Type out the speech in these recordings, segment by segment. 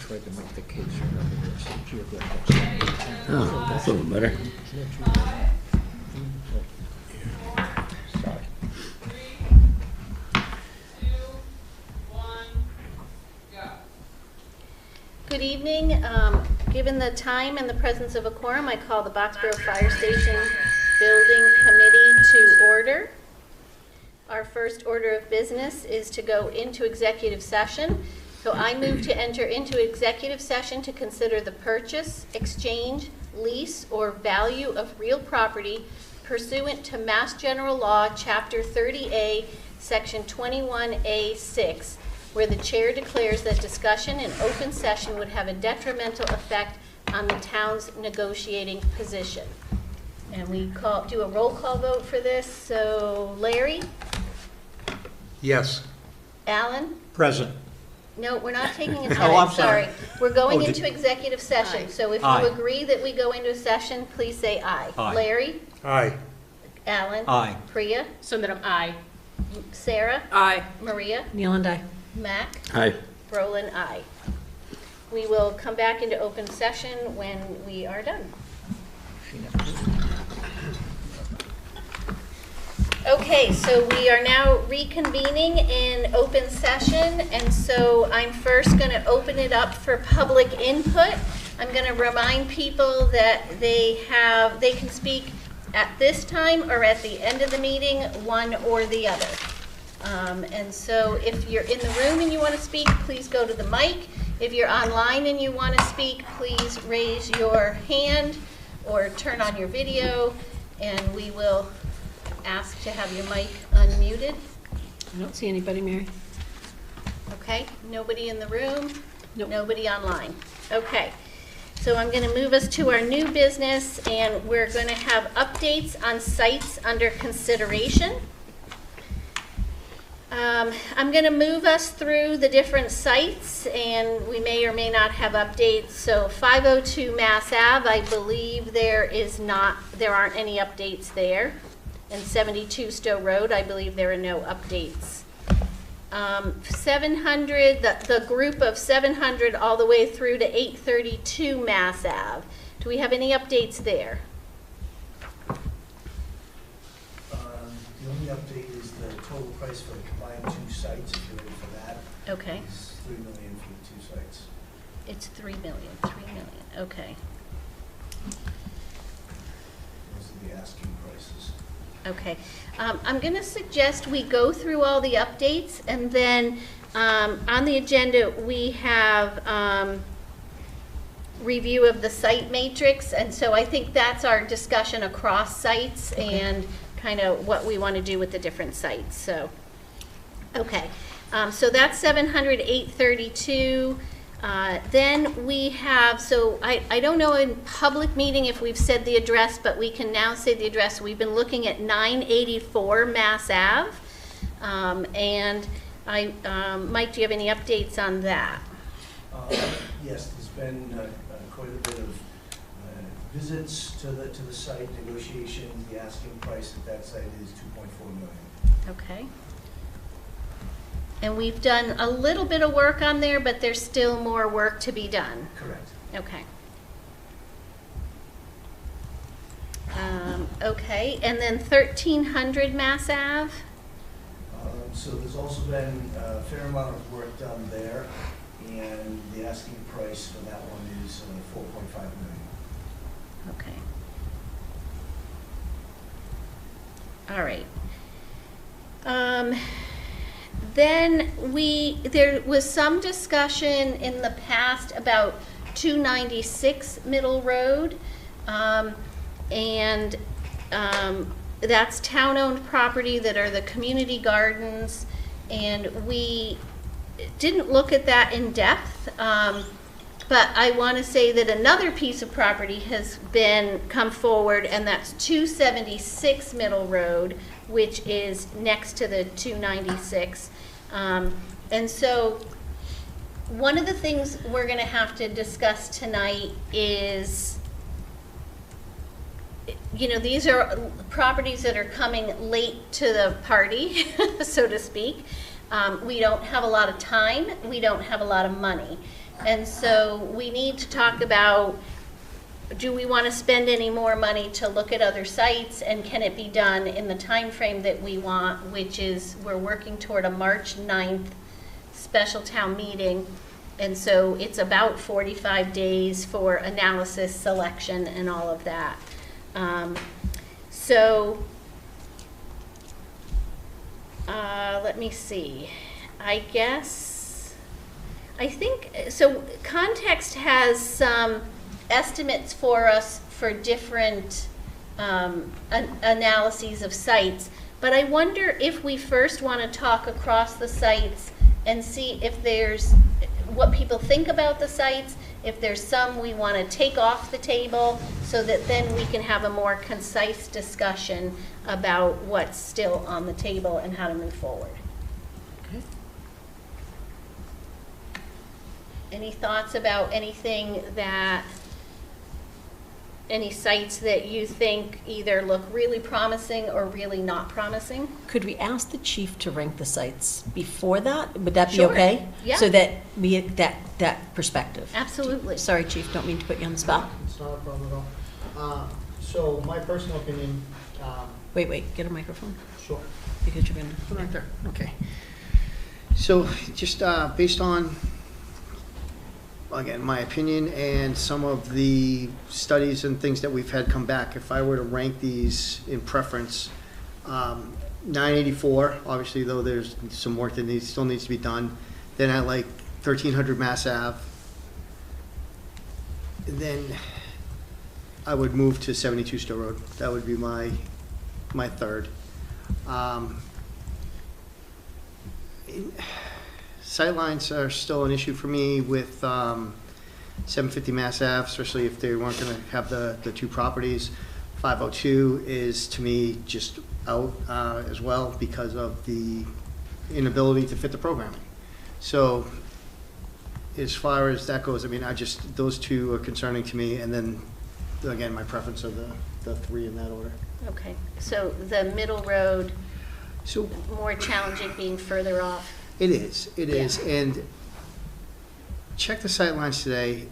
tried to make the case for another geographic. Oh, that's a little better. Sorry. Good evening. Given the time and the presence of a quorum, I call the Boxborough Fire Station Building Committee to order. Our first order of business is to go into executive session. So I move to enter into executive session to consider the purchase, exchange, lease, or value of real property pursuant to Mass General Law, Chapter 30A, Section 21A6, where the chair declares that discussion in open session would have a detrimental effect on the town's negotiating position. And we do a roll call vote for this. So Larry? Yes. Alan? Present. No, we're not taking a time. Oh, I'm sorry. We're going Oh, into executive session. Aye. So if Aye. you agree that we go into a session, please say aye. Aye. Larry? Aye. Alan? Aye. Priya? So that I'm aye. Sarah? Aye. Maria? Neil and I. Mac? Hi. Roland? Aye. We will come back into open session when we are done. Okay, so we are now reconvening in open session, and so I'm first going to open it up for public input. I'm going to remind people that they can speak at this time or at the end of the meeting, one or the other. And so if you're in the room and you want to speak, please go to the mic. If you're online and you want to speak, please raise your hand or turn on your video, and we will ask to have your mic unmuted. I don't see anybody, Mary. Okay, nobody in the room? Nope. Nobody online. Okay, so I'm going to move us to our new business, and we're going to have updates on sites under consideration. I'm going to move us through the different sites, and we may or may not have updates. So 502 Mass Ave, I believe there aren't any updates there. And 72 Stowe Road, I believe there are no updates. 700, the group of 700 all the way through to 832 Mass Ave. Do we have any updates there? The only update is the total price for the combined two sites, if you're ready for that. Okay. It's $3 million for the two sites. It's 3 million, 3 million, okay. Those are the asking prices. Okay. I'm going to suggest we go through all the updates, and then on the agenda we have review of the site matrix, and so I think that's our discussion across sites and kind of what we want to do with the different sites. So, okay. So that's 700, 832. Then we have, so I don't know in public meeting if we've said the address, but we can now say the address. We've been looking at 984 Mass Ave. And Mike, do you have any updates on that? Yes, there's been quite a bit of visits to the site, negotiations. The asking price at that site is $2.4 million. Okay. And we've done a little bit of work on there, but there's still more work to be done. Correct. Okay. Okay, and then 1300 Mass Ave? So there's also been a fair amount of work done there, and the asking price for that one is $4.5 million. Okay. All right. Then there was some discussion in the past about 296 Middle Road, and that's town-owned property that are the community gardens, and we didn't look at that in depth, but I want to say that another piece of property has come forward, and that's 276 Middle Road, which is next to the 296. And so one of the things we're going to have to discuss tonight is, you know, these are properties that are coming late to the party, so to speak. We don't have a lot of time. We don't have a lot of money. And so we need to talk about, do we want to spend any more money to look at other sites, and can it be done in the time frame that we want, which is, we're working toward a March 9th special town meeting, and so it's about 45 days for analysis, selection, and all of that. Let me see. I think, so Context has some estimates for us for different analyses of sites, but I wonder if we first want to talk across the sites and see if there's, what people think about the sites, if there's some we want to take off the table, so that then we can have a more concise discussion about what's still on the table and how to move forward. Okay. Any thoughts about anything that, any sites that you think either look really promising or really not promising? Could we ask the chief to rank the sites before that? Would that be Sure. okay? Yeah. So that we, that perspective. Absolutely. Sorry, chief, don't mean to put you on the spot. It's not a problem at all. So my personal opinion, Wait, get a microphone, sure. because you're gonna. Right there, okay. So just based on, again, my opinion and some of the studies and things that we've had come back, if I were to rank these in preference, 984, obviously, though there's some work that still needs to be done. Then I like 1300 Mass Ave. Then I would move to 72 Stowe Road. That would be my third. Sightlines are still an issue for me with 750 Mass Ave, especially if they weren't going to have the two properties. 502 is, to me, just out as well because of the inability to fit the programming. So as far as that goes, I mean, those two are concerning to me, and then, again, my preference are the three in that order. Okay, so the middle road, So more challenging being further off. it is, and check the sight lines today.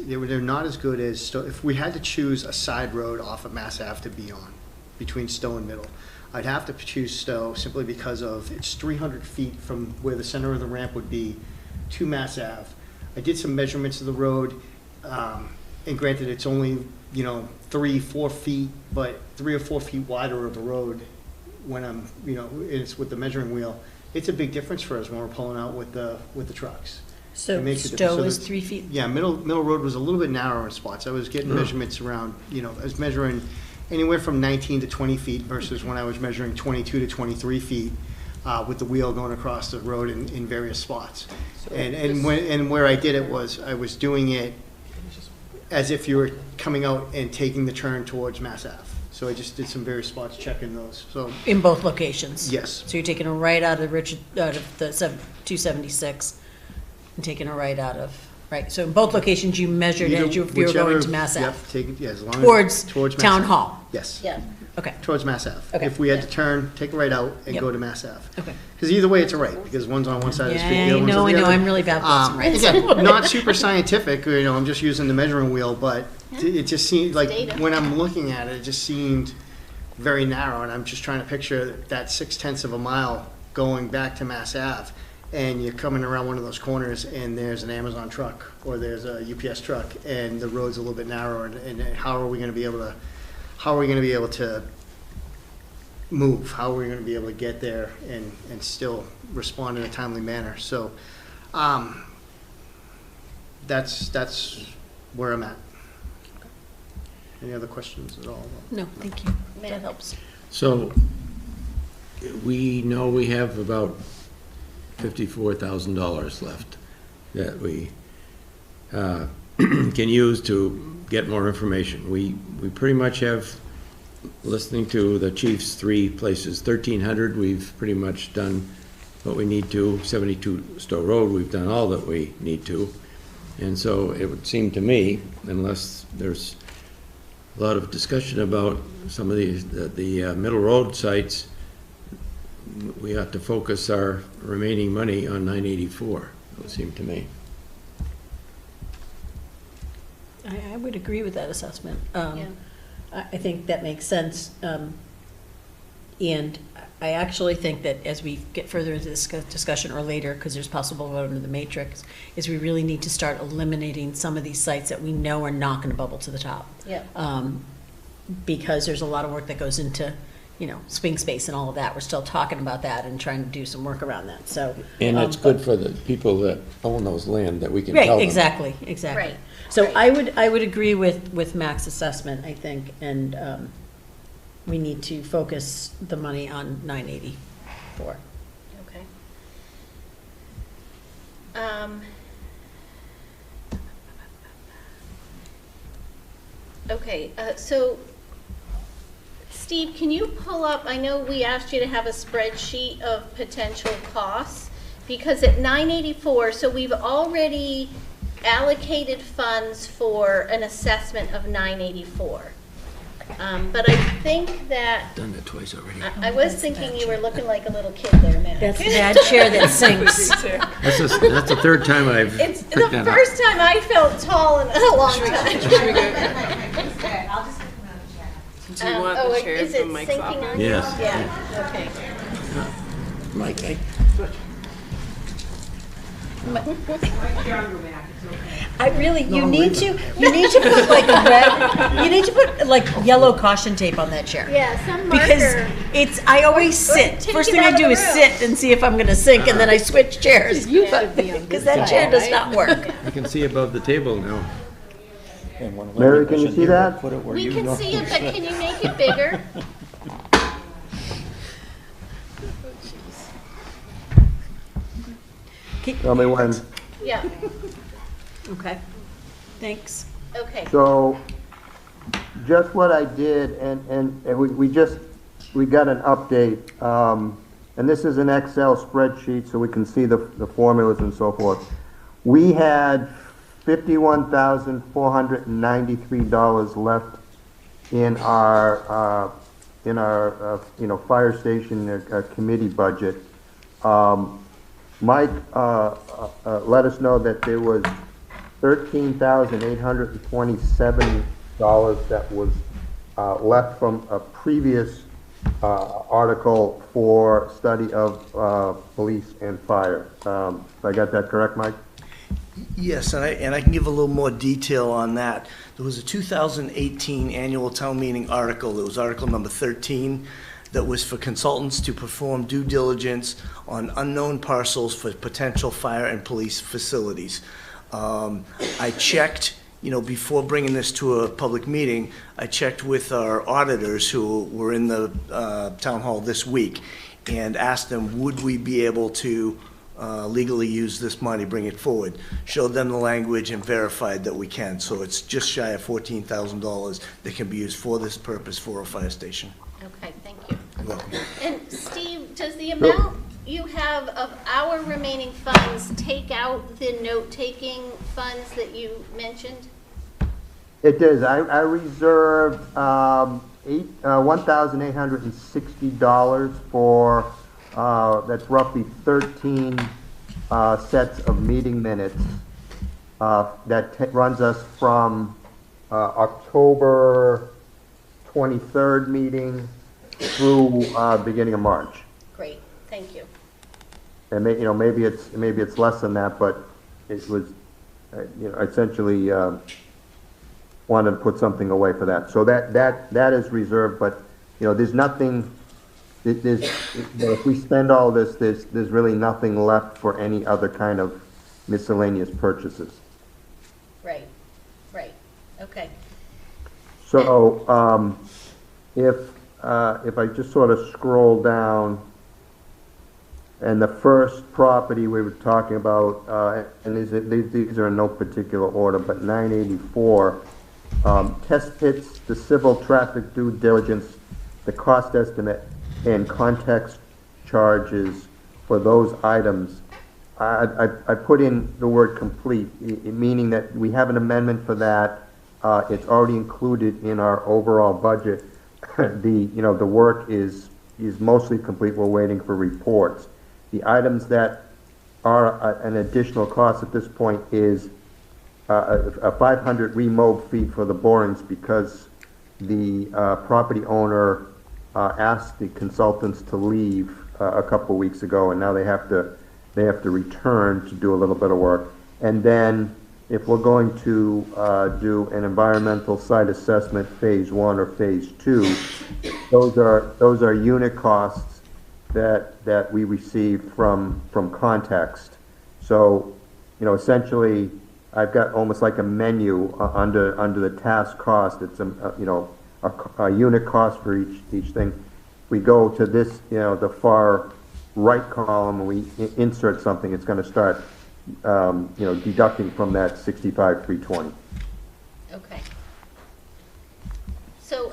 They're not as good as Stowe. If we had to choose a side road off of Mass Ave to be on, between Stowe and Middle, I'd have to choose Stowe simply because of it's 300 feet from where the center of the ramp would be to Mass Ave. I did some measurements of the road, and granted, it's only 3-4 feet, but 3 or 4 feet wider of the road when I'm it's with the measuring wheel. It's a big difference for us when we're pulling out with the trucks. It So makes a difference. Stowe So is the- 3 feet? Yeah, middle road was a little bit narrower in spots. I was getting measurements around, I was measuring anywhere from 19 to 20 feet versus when I was measuring 22 to 23 feet with the wheel going across the road in various spots. And where I did it was, I was doing it as if you were coming out and taking the turn towards Mass Ave. So I just did some various spots checking those, so. In both locations? Yes. So you're taking a right out of the 276 and taking a right out of, right? So in both locations you measured as if you were going to Mass Ave? Yep, take it, yeah, as long as. Towards Mass Town Ave. Hall? Yes. Yeah, Okay, Towards Mass Ave. Okay. If we had to turn, take a right out and Yep. go to Mass Ave. okay. Because either way, it's a right, because one's on one side of the street, Yeah, the I other one's on know, the other. I'm really bad with this, right? Again, not super scientific, I'm just using the measuring wheel, but it just seemed, like, Data. when I'm looking at it, it just seemed very narrow, and I'm just trying to picture that 0.6 of a mile going back to Mass Ave, and you're coming around one of those corners, and there's an Amazon truck, or there's a UPS truck, and the road's a little bit narrower, and how are we gonna be able to move? How are we gonna be able to get there and still respond in a timely manner? So, that's where I'm at. Any other questions at all? No, thank you. Matt. That helps. So we know we have about $54,000 left that we can use to get more information. We pretty much have, listening to the chief's 3 places, 1,300, we've pretty much done what we need to. 72 Stowe Road, we've done all that we need to. And so it would seem to me, unless there's a lot of discussion about some of the middle road sites, we ought to focus our remaining money on 984, it would seem to me. I would agree with that assessment. Yeah. I think that makes sense. And I actually think that as we get further into this discussion or later, because there's possible vote under the matrix, is we really need to start eliminating some of these sites that we know are not going to bubble to the top. Yeah. Because there's a lot of work that goes into, swing space and all of that. We're still talking about that and trying to do some work around that, so. And it's good for the people that own those land that we can tell Right, them. exactly. Right. So Right. I would agree with Mac's assessment, I think, and we need to focus the money on 984. Okay. Okay, so Steve, can you pull up, I know we asked you to have a spreadsheet of potential costs, because at 984, so we've already allocated funds for an assessment of 984. But I think that, Done that twice already. I was thinking you were looking like a little kid there, Matt. That's the bad chair that sinks. That's the third time I've It's the picked that up. first time I felt tall in a long time. Do you want the chair is it from Mike's sinking office? on you? Yes. Yeah, okay. Mike, I really, you need to put like a red, you need to put like yellow caution tape on that chair. Yeah, some Because marker. I always sit. take First it thing I out of do the is room. sit and see if I'm gonna sink, and then I switch chairs. You should be on Because that chair does not work. I can see above the table now. And when Mary, Larry can you wasn't see here, that? Put it where We you can know. see it, but can you make it bigger? Tell me when. Yeah, Okay, thanks. okay. So, just what I did, and we got an update, and this is an Excel spreadsheet, so we can see the formulas and so forth. We had $51,493 left in our fire station committee budget. Mike let us know that there was $13,827 that was left from a previous article for study of police and fire. I got that correct, Mike? Yes, and I can give a little more detail on that. There was a 2018 annual town meeting article, it was article number 13, that was for consultants to perform due diligence on unknown parcels for potential fire and police facilities. I checked, before bringing this to a public meeting, I checked with our auditors who were in the town hall this week and asked them, would we be able to legally use this money, bring it forward? Showed them the language and verified that we can. So it's just shy of $14,000 that can be used for this purpose for a fire station. Okay, thank you. You're welcome. And Steve, does the amount you have of our remaining funds take out the note-taking funds that you mentioned? It does. I reserved $1,860 for, that's roughly 13 sets of meeting minutes. That runs us from October 23rd meeting through beginning of March. Great, thank you. And maybe it's less than that, but it was, essentially wanted to put something away for that. So that is reserved, but there's nothing. If we spend all this, there's really nothing left for any other kind of miscellaneous purchases. Right, okay. So if I just sort of scroll down, and the first property we were talking about, and these are in no particular order, but 984, test pits, the civil traffic due diligence, the cost estimate, and context charges for those items. I put in the word complete, meaning that we have an amendment for that. It's already included in our overall budget. The work is mostly complete. We're waiting for reports. The items that are an additional cost at this point is a 500 remote fee for the borings because the property owner asked the consultants to leave a couple weeks ago, and now they have to return to do a little bit of work. And then if we're going to do an environmental site assessment phase 1 or phase 2, those are unit costs that we receive from context. So, essentially, I've got almost like a menu under the task cost. It's a unit cost for each thing. We go to this, the far right column, and we insert something. It's going to start, deducting from that 65,320. Okay. So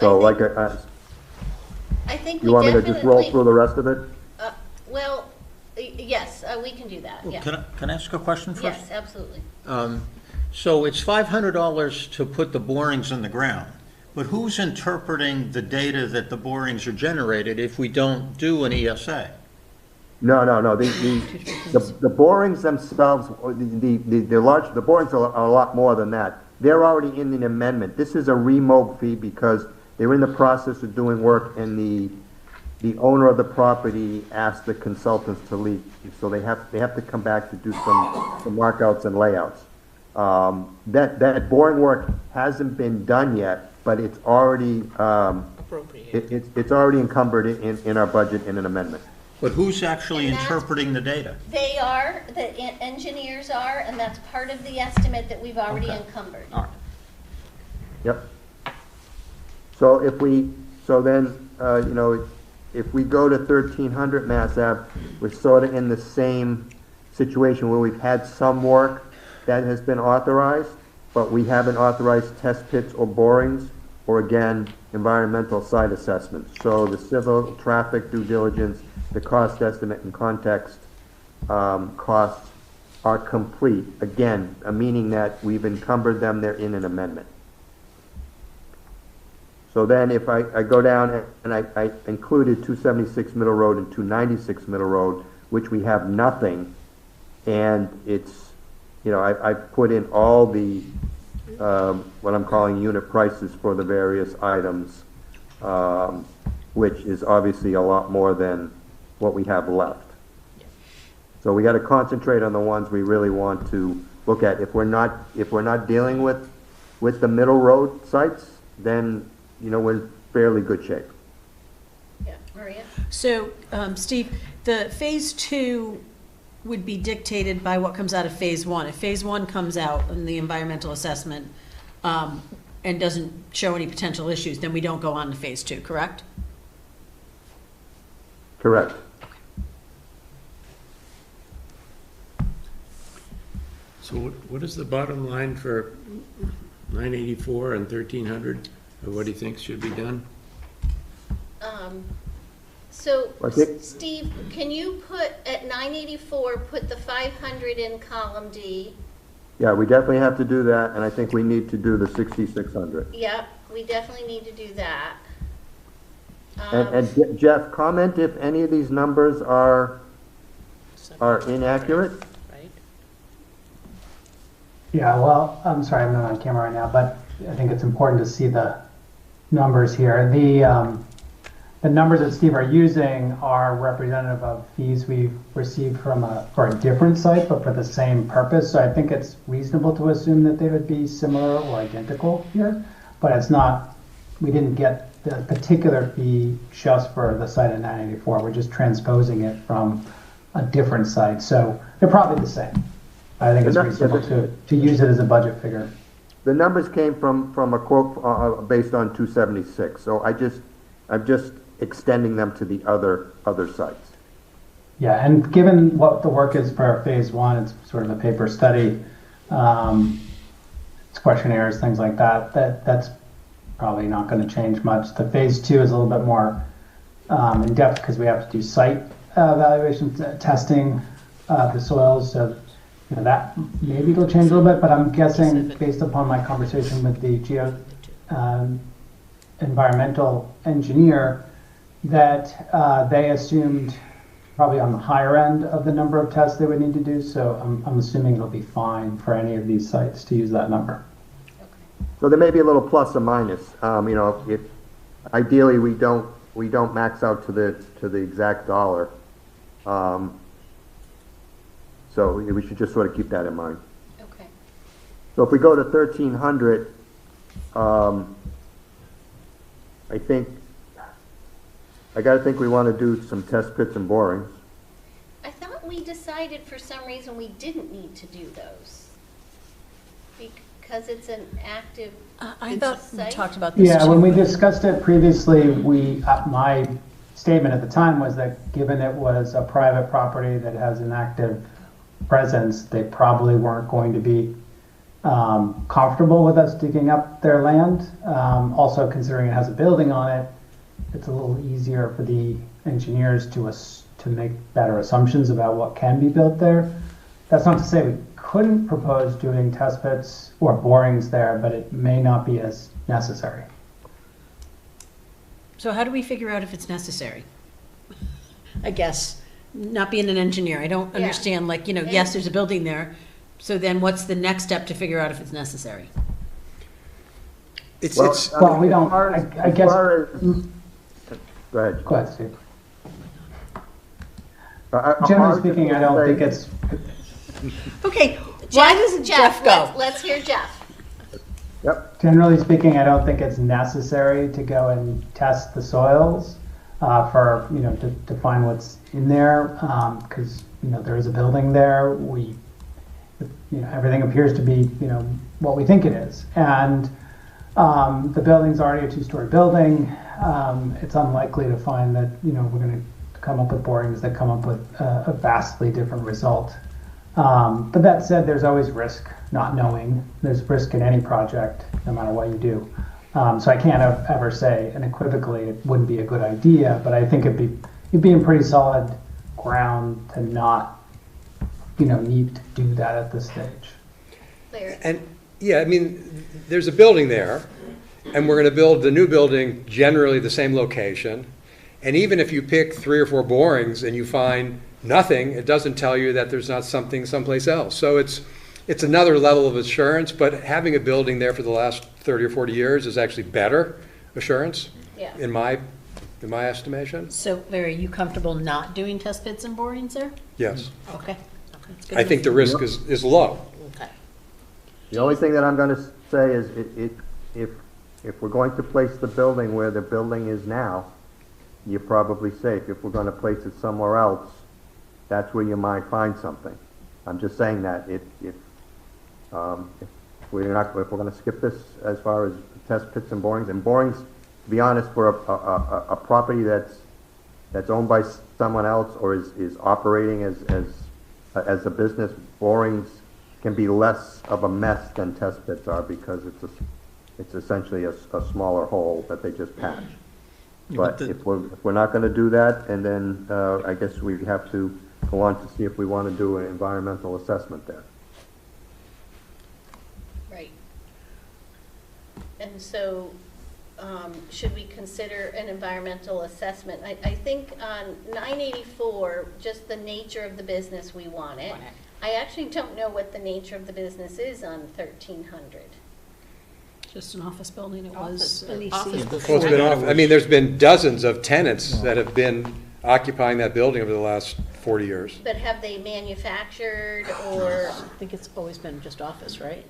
I think you want me to just roll through the rest of it? Well, yes, we can do that. Yeah. Can I ask a question first? Yes, absolutely. So it's $500 to put the borings in the ground, but who's interpreting the data that the borings are generated if we don't do an ESA? No. The borings themselves, the borings are a lot more than that. They're already in the amendment. This is a remote fee because they're in the process of doing work, and the owner of the property asked the consultants to leave, so they have to come back to do some markouts and layouts. That boring work hasn't been done yet, but it's already it's already encumbered in our budget in an amendment. But who's actually interpreting the data? They are, the engineers are, and that's part of the estimate that we've already encumbered. All right. Yep. So if we go to 1300 Mass Ave, we're sort of in the same situation where we've had some work that has been authorized, but we haven't authorized test pits or borings, or again, environmental site assessments. So the civil traffic due diligence, the cost estimate and context costs are complete. Again, meaning that we've encumbered them, they're in an amendment. So then if I go down and I included 276 Middle Road and 296 Middle Road, which we have nothing, and it's, I've put in all the, what I'm calling unit prices for the various items, which is obviously a lot more than what we have left. So we got to concentrate on the ones we really want to look at. If we're not dealing with the middle road sites, then we're in fairly good shape. Yeah, Maria? So, Steve, the phase 2 would be dictated by what comes out of phase 1. If phase 1 comes out in the environmental assessment and doesn't show any potential issues, then we don't go on to phase 2, correct? Correct. So what is the bottom line for 984 and 1300? What do you think should be done? So, Steve, can you put, at 984, put the 500 in column D? Yeah, we definitely have to do that, and I think we need to do the 6600. Yep, we definitely need to do that. And Jeff, comment if any of these numbers are inaccurate. Right. Yeah, well, I'm sorry, I'm not on camera right now, but I think it's important to see the numbers here. The numbers that Steve are using are representative of fees we've received for a different site, but for the same purpose. So I think it's reasonable to assume that they would be similar or identical here, but it's not, we didn't get the particular fee just for the site at 984. We're just transposing it from a different site. So they're probably the same. I think it's reasonable to use it as a budget figure. The numbers came from a quote based on 276. So I'm just extending them to the other sites. Yeah, and given what the work is for phase 1, it's sort of a paper study. It's questionnaires, things like that. That's probably not going to change much. The phase 2 is a little bit more in depth because we have to do site evaluation testing the soils. So that maybe it'll change a little bit, but I'm guessing based upon my conversation with the environmental engineer that they assumed probably on the higher end of the number of tests they would need to do, so I'm assuming it'll be fine for any of these sites to use that number. So there may be a little plus or minus. You know, if ideally we don't max out to the exact dollar. So we should just sort of keep that in mind. Okay. So if we go to 1,300, I gotta think we want to do some test pits and borings. I thought we decided for some reason we didn't need to do those. Because it's an active I thought we site? talked about this Yeah, too. when we discussed it previously, my statement at the time was that given it was a private property that has an active presence, they probably weren't going to be comfortable with us digging up their land. Also, considering it has a building on it, it's a little easier for the engineers to make better assumptions about what can be built there. That's not to say we couldn't propose doing test pits or borings there, but it may not be as necessary. So how do we figure out if it's necessary? I guess, not being an engineer, I don't Yeah. understand, like, you know, yes, there's a building there, so then what's the next step to figure out if it's necessary? It's, Well, it's, I Well, mean, we as don't, far as- I guess, As far as, go ahead. go ahead, Steve. I Generally was just speaking, I gonna don't say- think it's, Okay, why doesn't Jeff go? Let's hear Jeff. Yep, generally speaking, I don't think it's necessary to go and test the soils for, you know, to find what's in there, because, you know, there is a building there. Everything appears to be, you know, what we think it is. And the building's already a two-story building. It's unlikely to find that, you know, we're going to come up with borings that come up with a vastly different result. But that said, there's always risk not knowing. There's risk in any project, no matter what you do. So I can't ever say unequivocally it wouldn't be a good idea, but I think it'd be in pretty solid ground to not, you know, need to do that at this stage. Larry. and, yeah, I mean, there's a building there, and we're gonna build the new building generally the same location. And even if you pick 3 or 4 borings and you find nothing, it doesn't tell you that there's not something someplace else. So it's another level of assurance, but having a building there for the last 30 or 40 years is actually better assurance, Yeah. in my estimation. So Larry, are you comfortable not doing test pits and borings there? Yes. Okay. That's good I think the risk is low. Okay. the only thing that I'm gonna say is if we're going to place the building where the building is now, you're probably safe. If we're gonna place it somewhere else, that's where you might find something. I'm just saying that if we're gonna skip this as far as test pits and borings, to be honest, for a property that's owned by someone else or is operating as a business, borings can be less of a mess than test pits are because it's essentially a smaller hole that they just patch. But if we're not gonna do that, and then I guess we have to go on to see if we want to do an environmental assessment there. Right. And so, should we consider an environmental assessment? I think on 984, just the nature of the business, we want it. I actually don't know what the nature of the business is on 1300. Just an office building, it was. Office Well, it's been off, I mean, there's been dozens of tenants that have been occupying that building over the last 40 years. But have they manufactured or, I think it's always been just office, right?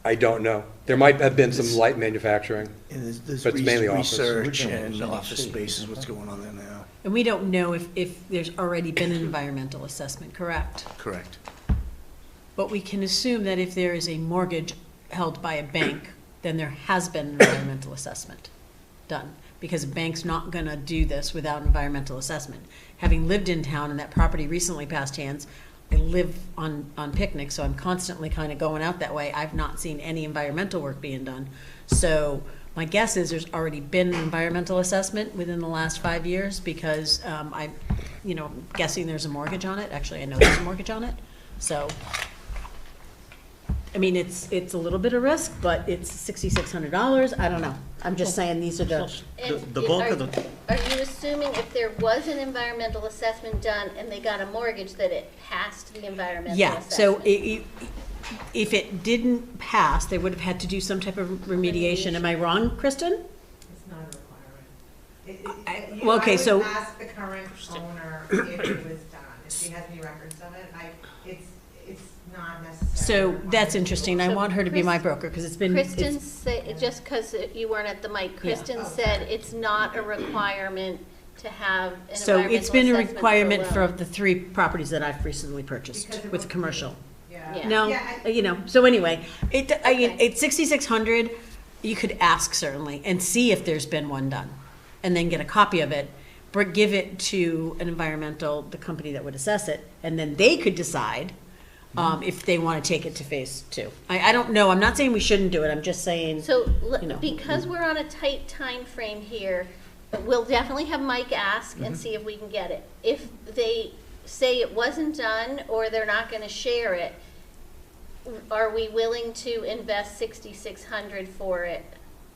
I don't know. There might have been some light manufacturing. And there's But it's mainly office. research and office space is what's going on there now. And we don't know if there's already been an environmental assessment, correct? Correct. But we can assume that if there is a mortgage held by a bank, then there has been an environmental assessment done. Because a bank's not gonna do this without an environmental assessment. Having lived in town and that property recently passed hands, I live on Picnic, so I'm constantly kind of going out that way. I've not seen any environmental work being done. So my guess is there's already been an environmental assessment within the last 5 years because I'm guessing there's a mortgage on it. Actually, I know there's a mortgage on it. So I mean, it's a little bit of risk, but it's $6,600. I don't know. I'm just saying these are the, The bulk of the, Are you assuming if there was an environmental assessment done and they got a mortgage, that it passed the environmental yeah, assessment? so if it didn't pass, they would have had to do some type of remediation. Am I wrong, Kristen? It's not a requirement. Well, okay, so- I would ask the current owner if it was done, if she has any records of it. It's not necessary. So that's interesting. I So want her to be my Chris- broker, because it's been, Kristen it's, said, just because you weren't at the mic, Kristen said it's not a requirement to have an environmental so it's been a assessment requirement a for loan. the 3 properties that I've recently purchased Because it with was- commercial. Yeah. No, Yeah, so anyway, Okay. it's 6,600, you could ask certainly, and see if there's been one done, and then get a copy of it, give it to an environmental, the company that would assess it, and then they could decide if they want to take it to phase 2. I don't know, I'm not saying we shouldn't do it, I'm just saying, So, you know. because we're on a tight time frame here, we'll definitely have Mike ask and see if we can get it. If they say it wasn't done, or they're not gonna share it, are we willing to invest $6,600 for it,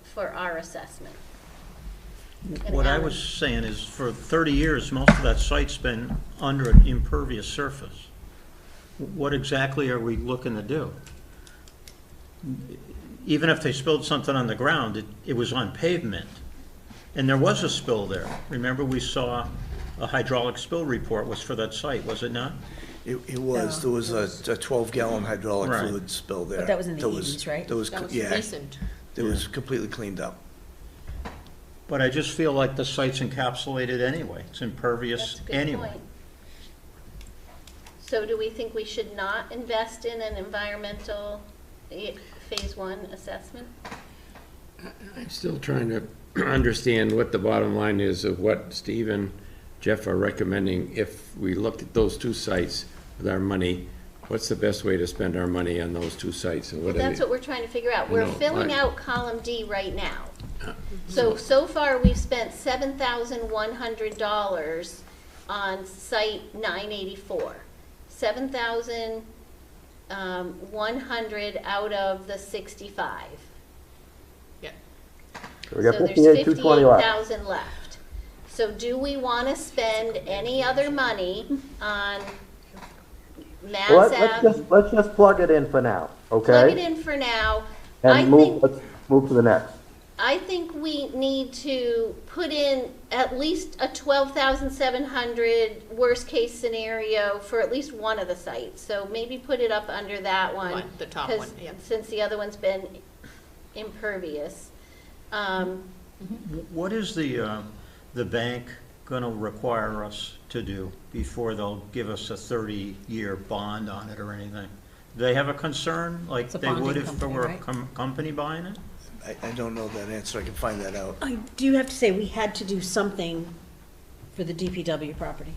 for our assessment? And what I Alan- was saying is, for 30 years, most of that site's been under an impervious surface. What exactly are we looking to do? Even if they spilled something on the ground, it was on pavement. And there was a spill there. Remember, we saw a hydraulic spill report was for that site, was it not? It was, there was a 12-gallon hydraulic Right. fluid spill there. But that was in the That was- 80s, right? That was, That was yeah, recent. it was completely cleaned up. But I just feel like the site's encapsulated anyway. It's That's impervious a good anyway. point. So do we think we should not invest in an environmental phase 1 assessment? I'm still trying to understand what the bottom line is of what Steve and Jeff are recommending. If we looked at those 2 sites with our money, what's the best way to spend our money on those 2 sites? And Well, what are that's they- what we're trying to figure out. I We're know, filling I- out column D right now. So far, we've spent $7,100 on site 984. 7,100 out of the 65. Yeah. So we got So there's 58,220 left. 58,000 left. So do we want to spend any other money on Mass Well, Ave? let's just plug it in for now, Plug it okay? in for now. I And think, let's move to the next. I think we need to put in at least a 12,700 worst-case scenario for at least one of the sites. So maybe put it up under that one. The top 'cause one, yeah. Since the other one's been impervious. What is the bank going to require us to do before they'll give us a 30-year bond on it or anything? Do they have a concern, like It's a they would bonding if there company, were a right? company buying it? I don't know that answer, I can find that out. I do have to say, we had to do something for the DPW property.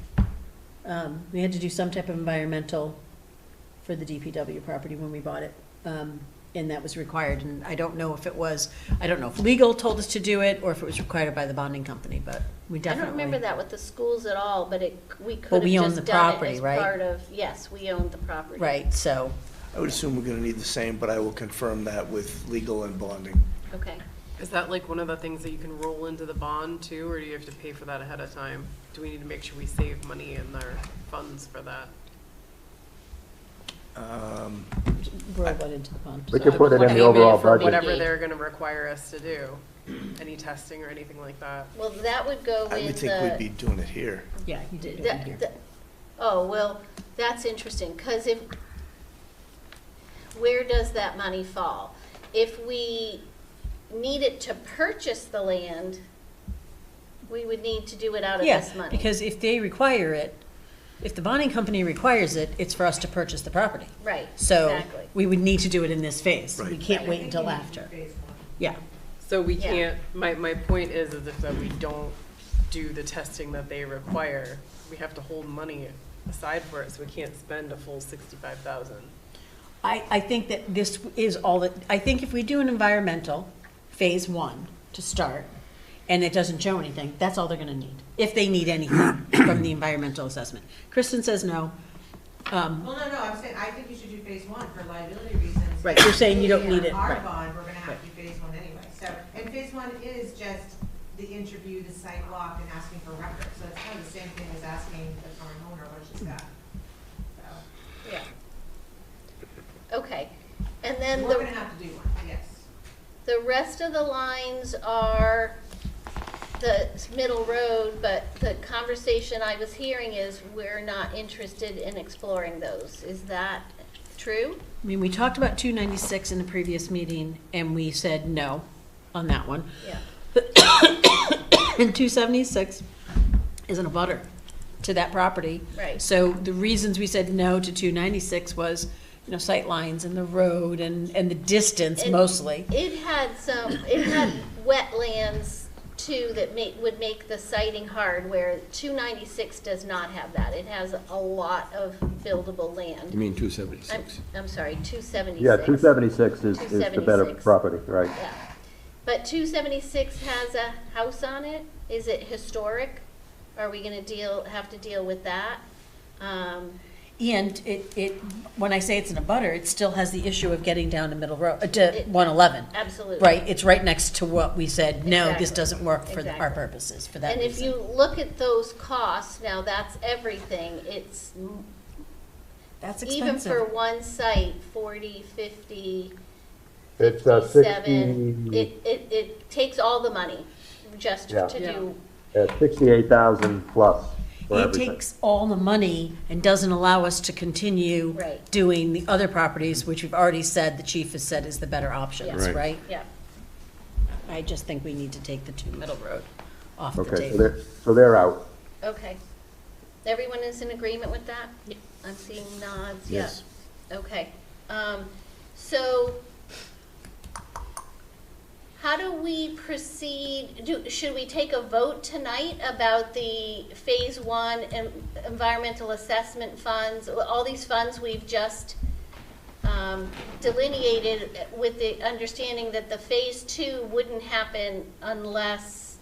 We had to do some type of environmental for the DPW property when we bought it. And that was required, and I don't know if it was, I don't know if legal told us to do it, or if it was required by the bonding company, but we I definitely. don't remember that with the schools at all, but we Well, could we have own just the done it property, as right? part of, yes, we owned the property. Right, so, I would assume we're gonna need the same, but I will confirm that with legal and bonding. Okay. Is that like one of the things that you can roll into the bond too, or do you have to pay for that ahead of time? Do we need to make sure we save money in our funds for that? roll that into the bond. We could put it in the Payment overall for budget. whatever they're gonna require us to do, any testing or anything like that. Well, that would go I in would think we'd be doing it here. Yeah, you did it the- in here. the- Oh, well, that's interesting, because where does that money fall? If we needed to purchase the land, we would need to do it out of Yeah, this money. because if they require it, if the bonding company requires it, it's for us to purchase the property. Right, So exactly. we would need to do it in this phase. We Right. can't wait until after. Yeah. So we Yeah. can't, my point is if that we don't do the testing that they require, we have to hold money aside for it, so we can't spend a full 65,000. I think that this is all that, I think if we do an environmental, phase 1, to start, and it doesn't show anything, that's all they're gonna need, if they need anything from the environmental assessment. Kristen says no. Well, no, I'm saying, I think you should do phase 1 for liability reasons. Right, you're saying you don't need it, Our right. bond, we're gonna have to do phase one anyway, so, and phase one is just the interview, the site walk, and asking for records, so it's kind of the same thing as asking the current owner what she's got. So, Yeah. Okay, and then we're gonna have to do one, yes. the rest of the lines are the middle road, but the conversation I was hearing is we're not interested in exploring those. Is that true? I mean, we talked about 296 in the previous meeting, and we said no on that one. Yeah. And 276 isn't a butter to that property. Right. So the reasons we said no to 296 was, sight lines and the road and the distance And mostly. It had wetlands too that would make the siting hard, where 296 does not have that. It has a lot of buildable land. You mean 276? I'm sorry, 276. Yeah, 276 is the better 276. property, right? Yeah. But 276 has a house on it. Is it historic? Are we gonna have to deal with that? And when I say it's in a butter, it still has the issue of getting down to Middle Road, to 111. Absolutely. Right, it's right next to what we said, no, this Exactly. doesn't work for our Exactly. purposes, for that And if reason. you look at those costs, now that's everything, it's, That's even expensive. for one site, 40, 50, It's 57, 60, it takes all the money just Yeah. to do, 68,000 plus for It everything. takes all the money and doesn't allow us to continue Right. doing the other properties, which we've already said, the chief has said is the better options, Right. right? yeah. I just think we need to take the 2 Middle Road off the Okay, table. so they're out. Okay. Everyone is in agreement with that? I'm seeing nods, yeah. Yes. Okay. So how do we proceed? Should we take a vote tonight about the phase one environmental assessment funds? All these funds we've just delineated with the understanding that the phase two wouldn't happen unless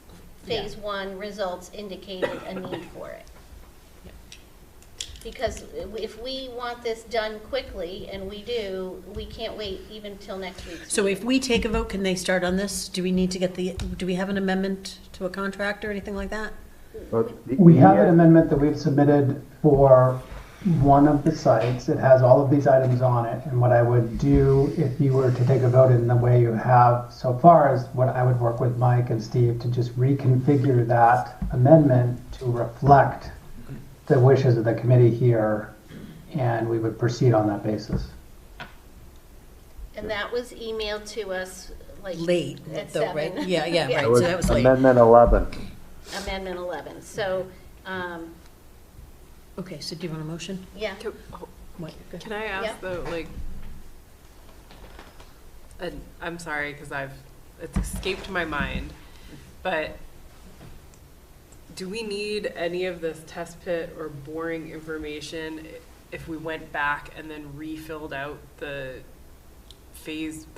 phase one results indicated a need for it. Because if we want this done quickly, and we do, we can't wait even till next week. So if we take a vote, can they start on this? Do we need to do we have an amendment to a contract or anything like that? We have an amendment that we've submitted for one of the sites. It has all of these items on it. And what I would do if you were to take a vote in the way you have so far is what I would work with Mike and Steve to just reconfigure that amendment to reflect the wishes of the committee here, and we would proceed on that basis. And that was emailed to us like Late, at though, right? 7. Yeah, Yeah. right, It was so that was late. Amendment 11. Amendment 11. So, Okay, so do you want a motion? yeah. What? Go ahead. Can I ask Yeah. though, like, and I'm sorry, because it's escaped my mind, but do we need any of this test pit or boring information if we went back and then refilled out the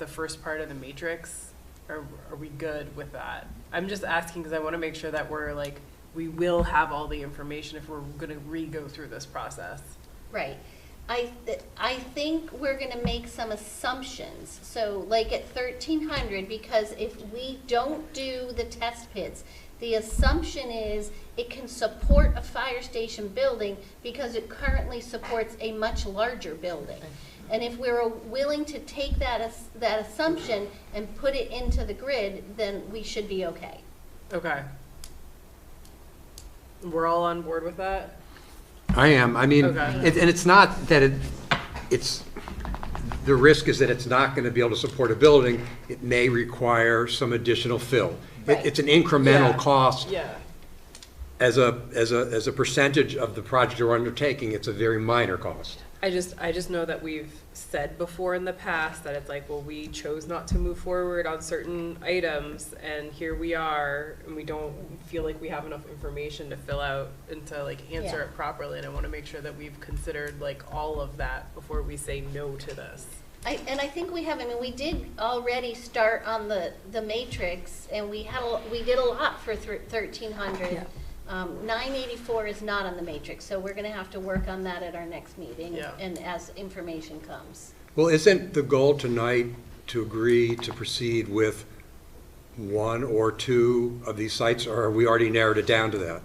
first part of the matrix? Or are we good with that? I'm just asking because I want to make sure that we will have all the information if we're going to re-go through this process. Right. I think we're gonna make some assumptions. So like at 1300, because if we don't do the test pits, the assumption is it can support a fire station building because it currently supports a much larger building. And if we're willing to take that assumption and put it into the grid, then we should be okay. Okay. We're all on board with that? I am, I mean, Okay. and it's not that the risk is that it's not going to be able to support a building. It may require some additional fill. Right. It's an incremental Yeah. cost. Yeah. As a percentage of the project you're undertaking, it's a very minor cost. I just know that we've said before in the past that it's like, well, we chose not to move forward on certain items, and here we are, and we don't feel like we have enough information to fill out and to answer Yeah. it properly. And I want to make sure that we've considered all of that before we say no to this. And I think we have, we did already start on the matrix, and we did a lot for 1300. Yeah. 984 is not on the matrix, so we're gonna have to work on that at our next meeting, Yeah. and as information comes. Well, isn't the goal tonight to agree to proceed with one or two of these sites, or have we already narrowed it down to that?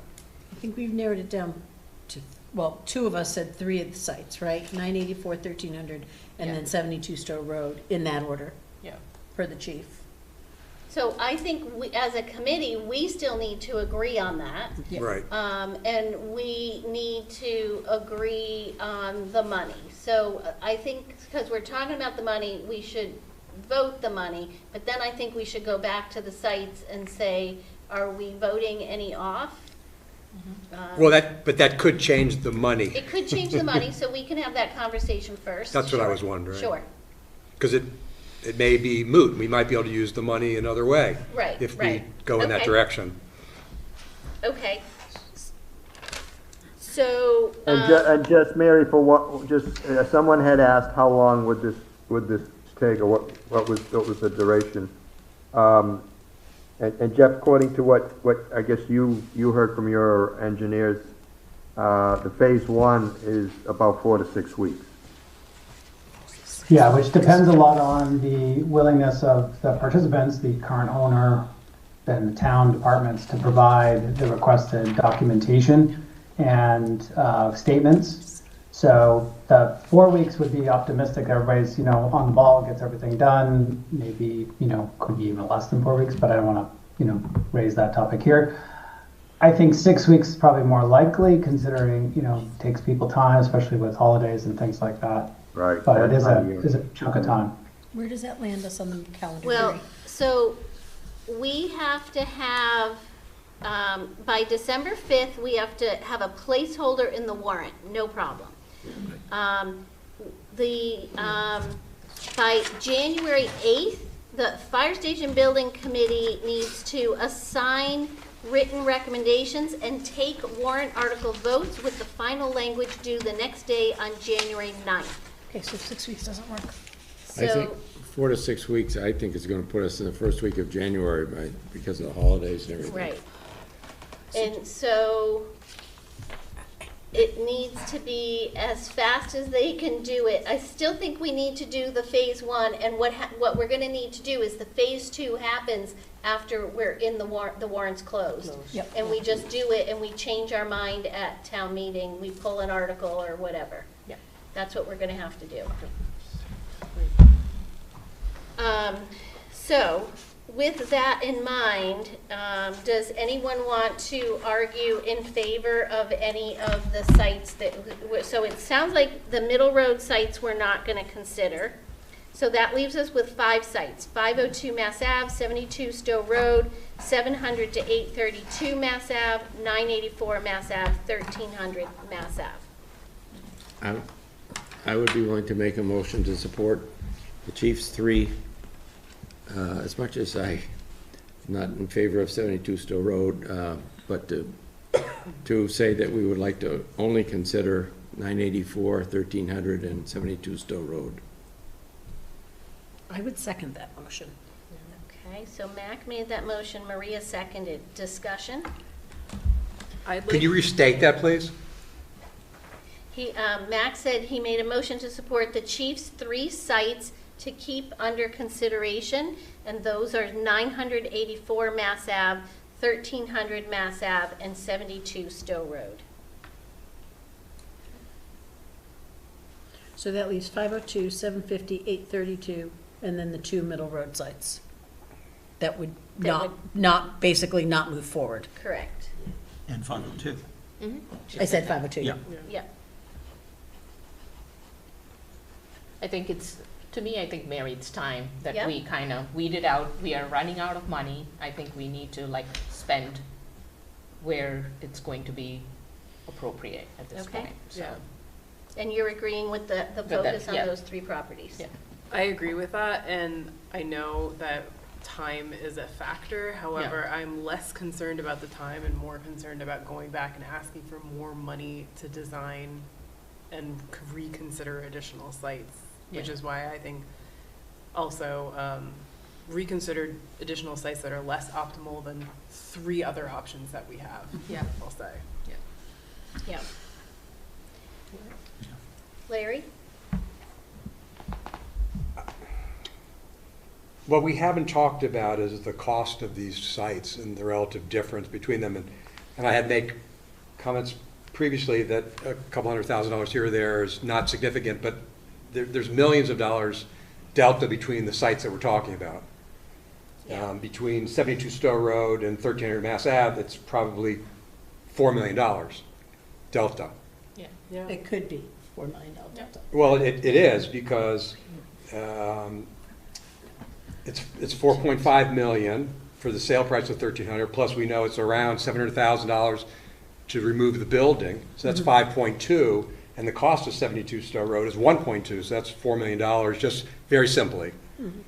I think we've narrowed it down to, well, two of us said three of the sites, right? 984, 1300, and Yeah. then 72 Stowe Road, in that order, Yeah. per the chief. So I think we, as a committee, we still need to agree on that. Yeah. Right. And we need to agree on the money. So I think, because we're talking about the money, we should vote the money, but then I think we should go back to the sites and say, are we voting any off? Well, but that could change the money. It could change the money, so we can have that conversation first. That's what I Sure. was wondering. Sure, Because it may be moot. We might be able to use the money another way. Right, If we right. go in that Okay. direction. okay. So, And just, Mary, for what, someone had asked how long would this take, or what was the duration? And Jeff, according to what I guess you heard from your engineers, the phase one is about 4 to 6 weeks. Yeah, which depends a lot on the willingness of the participants, the current owner, then the town departments to provide the requested documentation and statements. So the 4 weeks would be optimistic. Everybody's, on the ball, gets everything done. Maybe, could be even less than 4 weeks, but I don't want to, raise that topic here. I think 6 weeks is probably more likely, considering, it takes people time, especially with holidays and things like that. Right. But it is a chunk of time. Where does that land us on the calendar? well, Mary? so we have to have, by December 5th, we have to have a placeholder in the warrant, no problem. By January 8th, the Fire Station Building Committee needs to assign written recommendations and take warrant article votes with the final language due the next day on January 9th. Okay, so 6 weeks doesn't work. I think So, 4 to 6 weeks, I think is gonna put us in the first week of January, because of the holidays and everything. right. And so it needs to be as fast as they can do it. I still think we need to do the phase one, and what we're gonna need to do is the phase two happens after we're in the warrant's closed. Yep. And we just do it and we change our mind at town meeting, we pull an article or whatever. Yeah. That's what we're gonna have to do. So, with that in mind, does anyone want to argue in favor of any of the sites that, so it sounds like the Middle Road sites we're not gonna consider. So that leaves us with 5 sites: 502 Mass Ave, 72 Stowe Road, 700 to 832 Mass Ave, 984 Mass Ave, 1300 Mass Ave. I would be willing to make a motion to support the chief's 3, as much as I'm not in favor of 72 Stowe Road, but to say that we would like to only consider 984, 1300, and 72 Stowe Road. I would second that motion. Okay, so Mac made that motion, Maria seconded. Discussion? Could you restate that, please? Mac said he made a motion to support the chief's 3 sites to keep under consideration, and those are 984 Mass Ave, 1300 Mass Ave, and 72 Stowe Road. So that leaves 502, 750, 832, and then the 2 Middle Road sites. That would basically not move forward. Correct. And 502. I said 502. Yeah. Yeah. I think to me, I think, Mary, it's time that Yeah. we kind of weed it out. We are running out of money. I think we need to spend where it's going to be appropriate at this Okay. point. So, Yeah. And you're agreeing with the focus on yeah. those 3 properties? Yeah. I agree with that, and I know that time is a factor. However, I'm less concerned about the time and more concerned about going back and asking for more money to design and reconsider additional sites, which Yeah. is why I think also reconsider additional sites that are less optimal than 3 other options that we have, Yeah. I'll say. Yeah. Larry? What we haven't talked about is the cost of these sites and the relative difference between them. And I had made comments previously that a couple $100,000 here or there is not significant, but there's millions of dollars delta between the sites that we're talking about. Yeah. Between 72 Stowe Road and 1300 Mass Ave, it's probably $4 million delta. Yeah. It could be $4 million delta. Well, it is because it's 4.5 million for the sale price of 1,300, plus we know it's around $700,000 to remove the building, so that's 5.2, and the cost of 72 Stowe Road is 1.2, so that's $4 million, just very simply.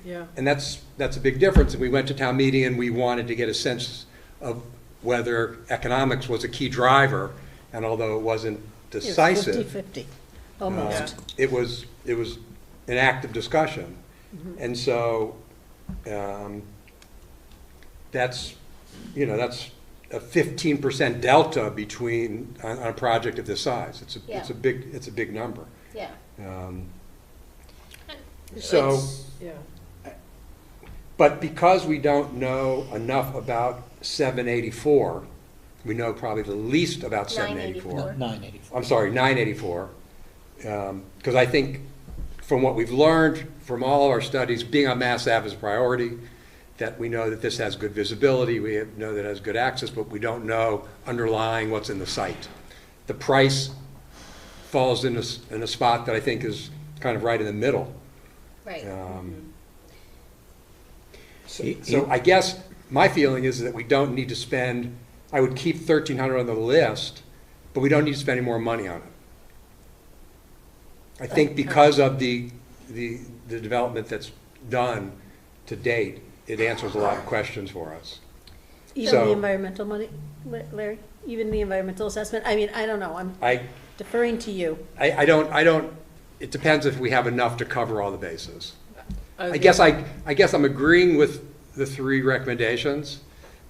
Yeah. And that's a big difference, and we went to town meeting and we wanted to get a sense of whether economics was a key driver, and although it wasn't decisive. It was 50-50, almost. It was an active discussion. And so that's a 15% delta between, on a project of this size. It's a big number. Yeah. So, Yeah. but because we don't know enough about 784, we know probably the least about 784. 984. I'm sorry, 984. Because I think from what we've learned from all of our studies, being on Mass Ave is a priority, that we know that this has good visibility, know that it has good access, but we don't know underlying what's in the site. The price falls in a spot that I think is kind of right in the middle. Right. So I guess my feeling is that we don't need to spend, I would keep 1,300 on the list, but we don't need to spend any more money on it. I think because of the development that's done to date, it answers a lot of questions for us. Even So- the environmental money, Larry? Even the environmental assessment? I mean, I don't know, I'm I deferring to you. don't, it depends if we have enough to cover all the bases. was I guess I'm agreeing with the three recommendations,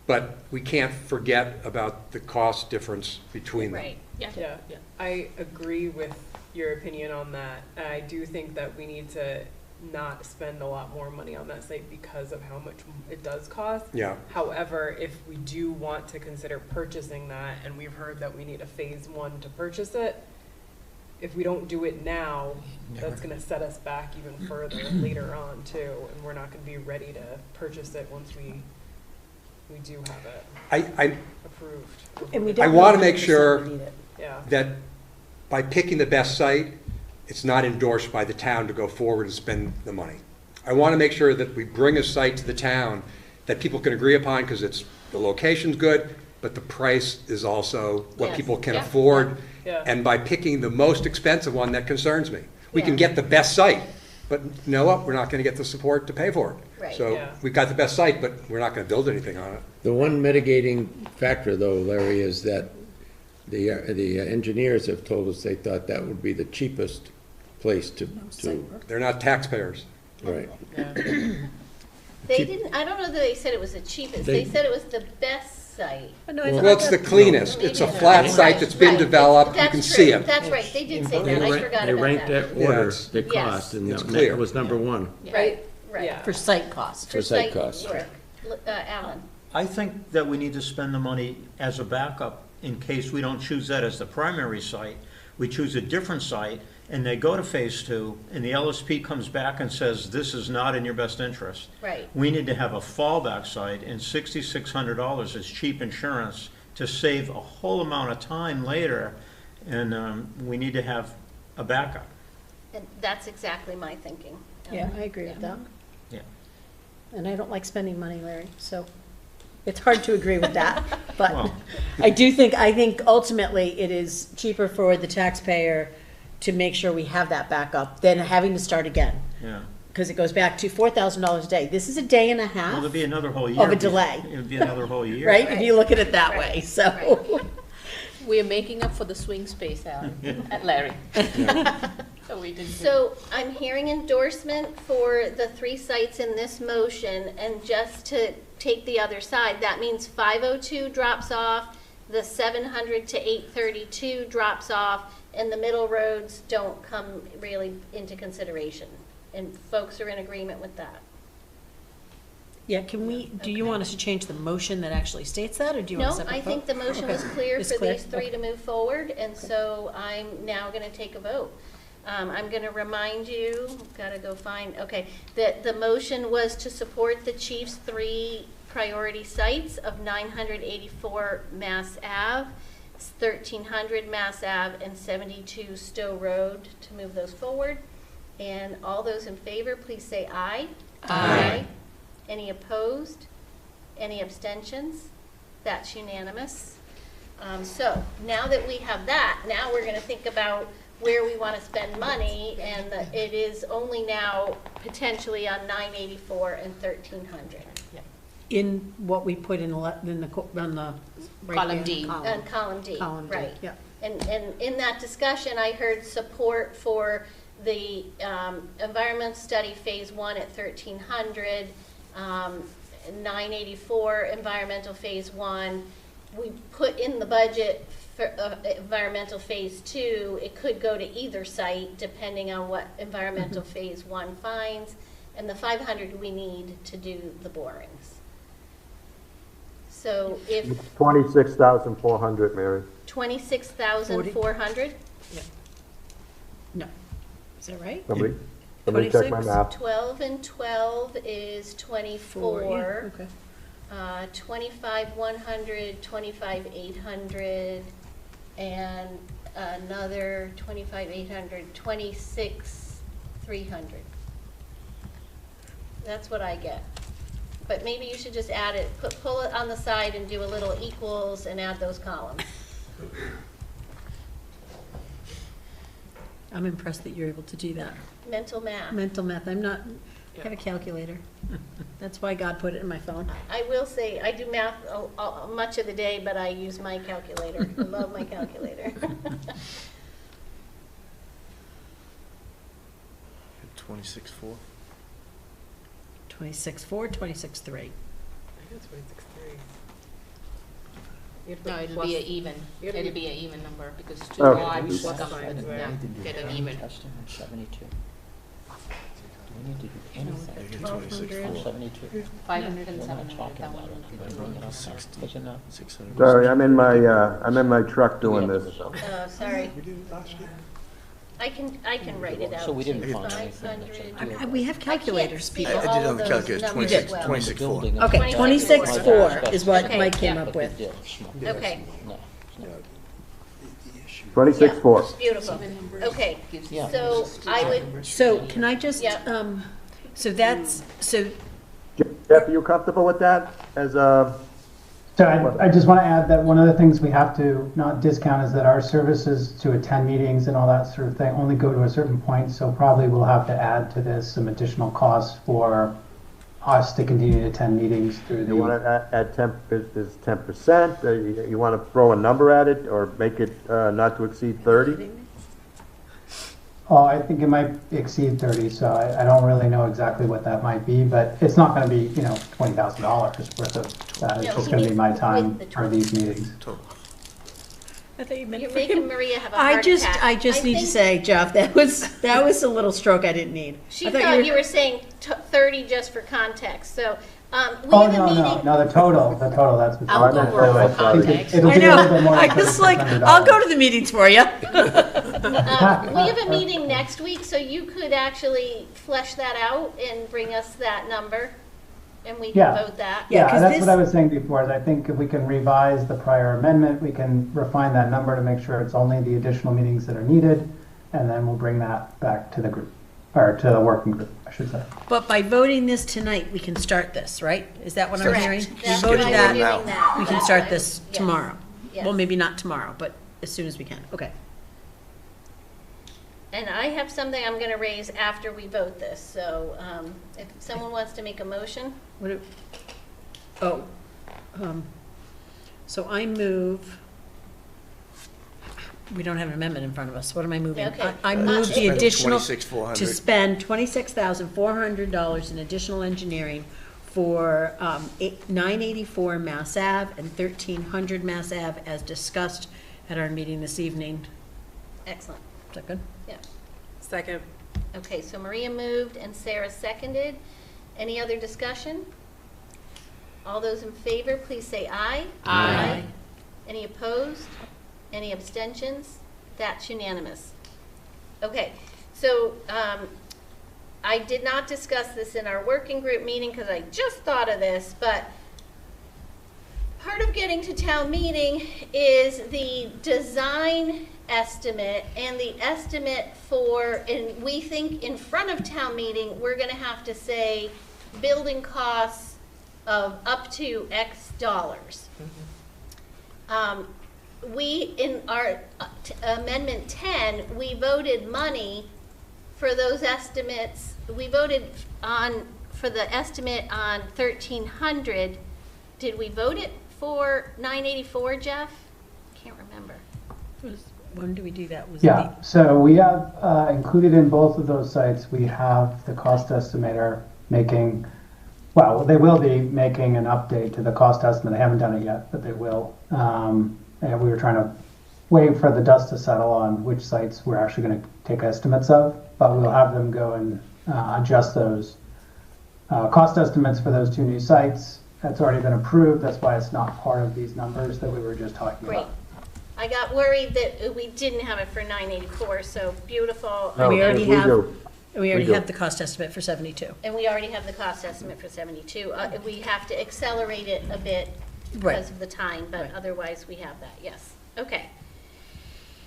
but we can't forget about the cost difference between them. Right. Yeah, I agree with your opinion on that. I do think that we need to not spend a lot more money on that site because of how much it does cost. Yeah. However, if we do want to consider purchasing that, and we've heard that we need a phase one to purchase it, if we don't do it now, that's gonna set us back even further later on too, and we're not gonna be ready to purchase it once we do have it I approved. And we I don't wanna know make 100% sure we need it. Yeah, that by picking the best site, it's not endorsed by the town to go forward and spend the money. I want to make sure that we bring a site to the town that people can agree upon because the location's good, but the price is also what Yes. people can Yeah. afford. Yeah. And by picking the most expensive one, that concerns me. We can Yeah. get the best site, but you know what? We're not going to get the support to pay for it. Right. So Yeah. we've got the best site, but we're not going to build anything on it. The one mitigating factor, though, Larry, is that the engineers have told us they thought that would be the cheapest place to, They're not taxpayers. right. yeah. They didn't, I don't know that they said it was the cheapest. They They- said it was the best site. But no, I thought Well, it's the that- cleanest. It's a flat site that's been Right, developed. You that's can see true. it. That's right, they did say They that, I rank- forgot They about ranked that. that order, it's- the Yes. cost, and It's that clear. was number one. Right, right. Yeah. For site cost. For site cost. work. Alan? I think that we need to spend the money as a backup in case we don't choose that as the primary site. We choose a different site, and they go to phase two, and the LSP comes back and says, this is not in your best interest. Right. We need to have a fallback site, and $6,600 is cheap insurance to save a whole amount of time later, and we need to have a backup. And that's exactly my thinking. Yeah, I agree with that. Yeah. And I don't like spending money, Larry, so it's hard to agree with that. But Well- I think ultimately it is cheaper for the taxpayer to make sure we have that backup than having to start again. Yeah. Because it goes back to $4,000 a day. This is a day and a Well, half, there'd be another whole year. a delay. It'd be another whole year. right? If you look at it that Right. way, so. We're making up for the swing space, Alan, at Larry. So we didn't. So I'm hearing endorsement for the three sites in this motion, and just to take the other side, that means 502 drops off, the 700 to 832 drops off, and the middle roads don't come really into consideration. And folks are in agreement with that. Yeah, do you want us to change the motion that actually states that, or do you want a No, separate I vote? think the motion Okay. was clear It's for clear? these three Okay. to move forward, and so I'm now gonna take a vote. I'm gonna remind you, gotta go find, okay, that the motion was to support the chief's three priority sites of 984 Mass Ave, 1300 Mass Ave, and 72 Stowe Road, to move those forward. And all those in favor, please say aye. Aye. Any opposed? Any abstentions? That's unanimous. So now that we have that, now we're going to think about where we want to spend money, and it is only now potentially on 984 and 1300. In what we put in the right Column hand D. On column D, Column D, right. yeah. And in that discussion, I heard support for the environmental study phase 1 at 1300, 984 environmental phase 1. We put in the budget for environmental phase 2. It could go to either site depending on what environmental phase 1 finds, and the 500 we need to do the borings. So if 26,400, Mary. 26,400, No. Is that right? Somebody check my 26? math. 12 and 12 is 24. Okay. 25,100, 25,800, and another 25,800, 26,300. That's what I get. But maybe you should just add it, pull it on the side and do a little equals and add those columns. I'm impressed that you're able to do that. Mental math. Mental math, I have a calculator. That's why God put it in my phone. I will say, I do math much of the day, but I use my calculator. I love my calculator. 26.4. 26.4, 26.3. I think it's 26.3. No, it'll be an even, you have to it'll be- be an even number, because two Okay. odd Plus come, signs there. yeah, get an even. Testing on 72. Do we need to do anything? 1,200. 72. 500 and We're not 700, talking that about one. it. We're bringing it up now. Quick enough. Sorry, I'm in my truck doing this. Oh, sorry. I can write it out. So we didn't too. find anything that 500. We have calculators, see people. all I did of on the those calculator, numbers 26, well. 26.4. Building Okay, 26.4 26.4 is what Okay, Mike came yeah. up with. Okay, No. 26.4. beautiful. Okay, Yeah. so I would, So can I just, Yeah. so Jeff, are you comfortable with that as a, So I just want to add that one of the things we have to not discount is that our services to attend meetings and all that sort of thing only go to a certain point. So probably we'll have to add to this some additional costs for us to continue to attend meetings through you want the. to add 10%? You want to throw a number at it or make it not to exceed 30? Oh, I think it might exceed 30, so I don't really know exactly what that might be, but it's not going to be, $20,000 worth of that. It's No, just he going to be my means time with the for these meetings. I thought you meant you're for making him. Maria have a heart attack. I just need to think say, Jeff, that was a little stroke I didn't need. She I thought you were saying 30 just for context, so, we Oh, have a meeting. no, the total, that's. I'll go meant over for for context. It'll I be a little bit know, more I than was like, $3,600. I'll go to the meetings for you. We have a meeting next week, so you could actually flesh that out and bring us that number, and we can Yeah. vote that. Yeah, Yeah, 'cause that's this- what I was saying before, is I think if we can revise the prior amendment, we can refine that number to make sure it's only the additional meetings that are needed, and then we'll bring that back to the group, or to the working group, I should say. But by voting this tonight, we can start this, right? Is that what I'm Correct. hearing? We That's voted why we're that, doing that. we can That's start why- this yes. tomorrow. Yes. Well, maybe not tomorrow, but as soon as we can. Okay. And I have something I'm gonna raise after we vote this, so, if someone wants to make a motion, So I move, we don't have an amendment in front of us. What am I moving? Okay. I move the Spend additional, 26,400. to spend $26,400 in additional engineering for 984 Mass Ave and 1300 Mass Ave as discussed at our meeting this evening. excellent, Is that good? yeah. Second. Okay, so Maria moved and Sarah seconded. Any other discussion? All those in favor, please say aye. Aye. Any opposed? Any abstentions? That's unanimous. Okay, so I did not discuss this in our working group meeting because I just thought of this, but part of getting to town meeting is the design estimate and the estimate for, and we think in front of town meeting, we're gonna have to say building costs of up to X dollars. We, in our amendment 10, we voted money for those estimates. We voted on, for the estimate on 1,300. Did we vote it for 984, Jeff? Can't remember. When do we do that? Was Yeah, so we have, included in both of those sites, we have the cost estimator making, well, they will be making an update to the cost estimate. They haven't done it yet, but they will. And we were trying to wait for the dust to settle on which sites we're actually going to take estimates of, but we'll have them go and adjust those cost estimates for those 2 new sites. That's already been approved. That's why it's not part of these numbers that we were just talking Great. about. I got worried that we didn't have it for 984, so beautiful. No, we already we have, do. we already do. have the cost estimate for 72. And we already have the cost estimate for 72. We have to accelerate it a bit Right. because of the time, but Right. otherwise we have that, yes. Okay.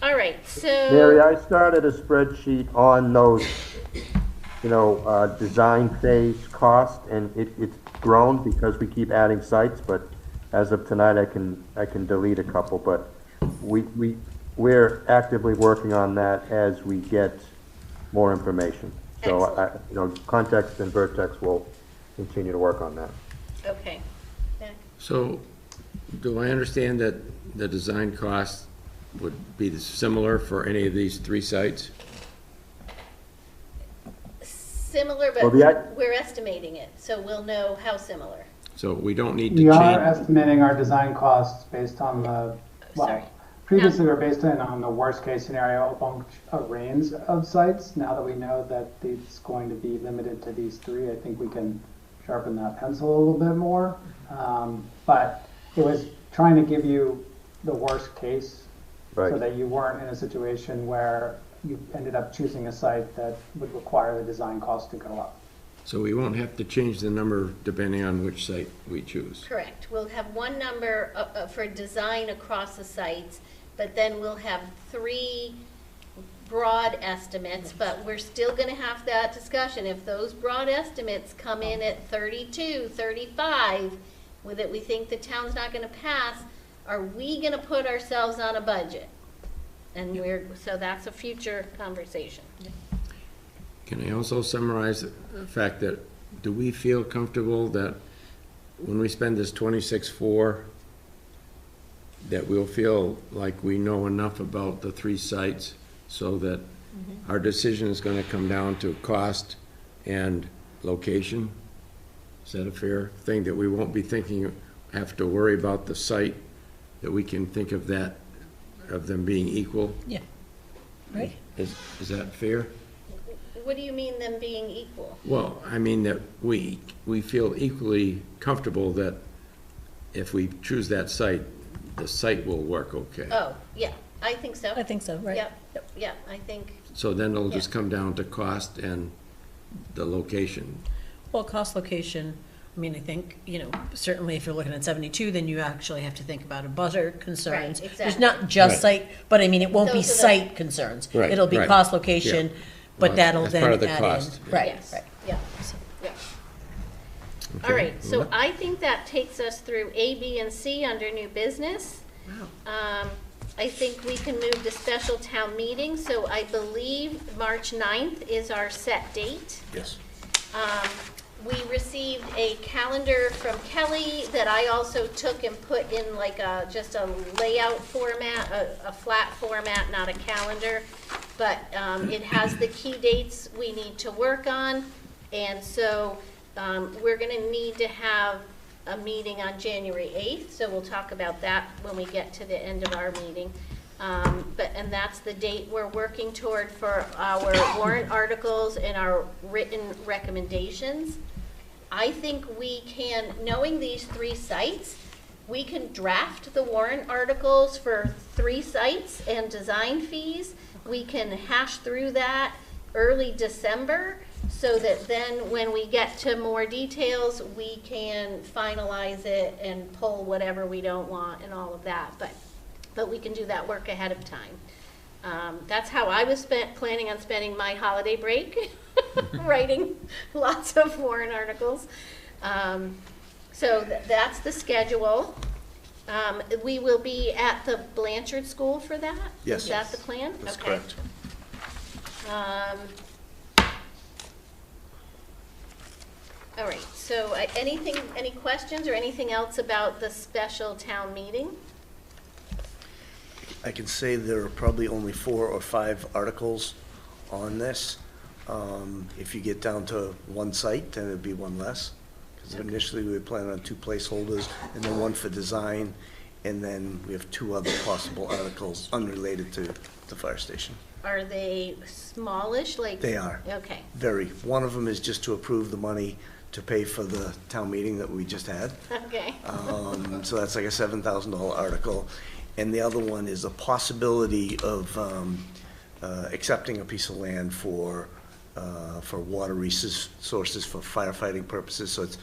All right, so. Mary, I started a spreadsheet on those, design phase cost, and it's grown because we keep adding sites, but as of tonight, I can delete a couple, but we're actively working on that as we get more information. So, Context and Vertex will continue to work on that. Okay. Back. So, do I understand that the design cost would be similar for any of these 3 sites? Similar, Well, but we're estimating it, so we'll know how similar. So we don't need to We are change, estimating our design costs based on the, Sorry. previously we were based on the worst case scenario, a bunch of range of sites. Now that we know that it's going to be limited to these 3, I think we can sharpen that pencil a little bit more. But it was trying to give you the worst case so Right. that you weren't in a situation where you ended up choosing a site that would require the design cost to go up. so we won't have to change the number depending on which site we choose. Correct. We'll have one number for design across the sites, but then we'll have 3 broad estimates, but we're still going to have that discussion. If those broad estimates come in at 32, 35, with it we think the town's not going to pass, are we going to put ourselves on a budget? And so that's a future conversation. Can I also summarize the fact that, do we feel comfortable that when we spend this 26.4, that we'll feel like we know enough about the 3 sites so that our decision is going to come down to cost and location? Is that a fair thing, that we won't be have to worry about the site, that we can think of them being equal? Yeah. Right. Is that fair? What do you mean them being equal? Well, I mean that we feel equally comfortable that if we choose that site, the site will work okay. Oh, yeah, I think so. I think so, right? Yep, yeah, I think, So then it'll just come down to cost and the location. Well, cost, location, I mean, I think, certainly if you're looking at 72, then you actually have to think about a butter concerns. Right, There's exactly. not just Right. site, but I mean, it won't be Those are the- site concerns. Right, It'll be right. cost, location, but Well, that'll that's then part add of in. the cost. Right, yes, right. yeah, yeah. Okay. All right, so Well, I think that takes us through A, B, and C under new business. I think we can move to special town meeting, so I believe March 9th is our set date. Yes. We received a calendar from Kelly that I also took and put in like just a layout format, a flat format, not a calendar. But it has the key dates we need to work on. And so we're going to need to have a meeting on January 8th. So we'll talk about that when we get to the end of our meeting. And that's the date we're working toward for our warrant articles and our written recommendations. I think we can, knowing these 3 sites, we can draft the warrant articles for 3 sites and design fees. We can hash through that early December, so that then when we get to more details, we can finalize it and pull whatever we don't want and all of that. But we can do that work ahead of time. That's how I was planning on spending my holiday break, writing lots of warrant articles. So that's the schedule. We will be at the Blanchard School for that? Yes. Is that the plan? That's Okay. correct. All right, so any questions or anything else about the special town meeting? I can say there are probably only 4 or 5 articles on this. If you get down to 1 site, then it'd be 1 less. Because initially we were planning on 2 placeholders, and then 1 for design, and then we have 2 other possible articles unrelated to the fire station. Are they smallish, like? They are. Okay, Very. One of them is just to approve the money to pay for the town meeting that we just had. okay. So that's like a $7,000 article. And the other one is a possibility of accepting a piece of land for water resources for firefighting purposes. So it's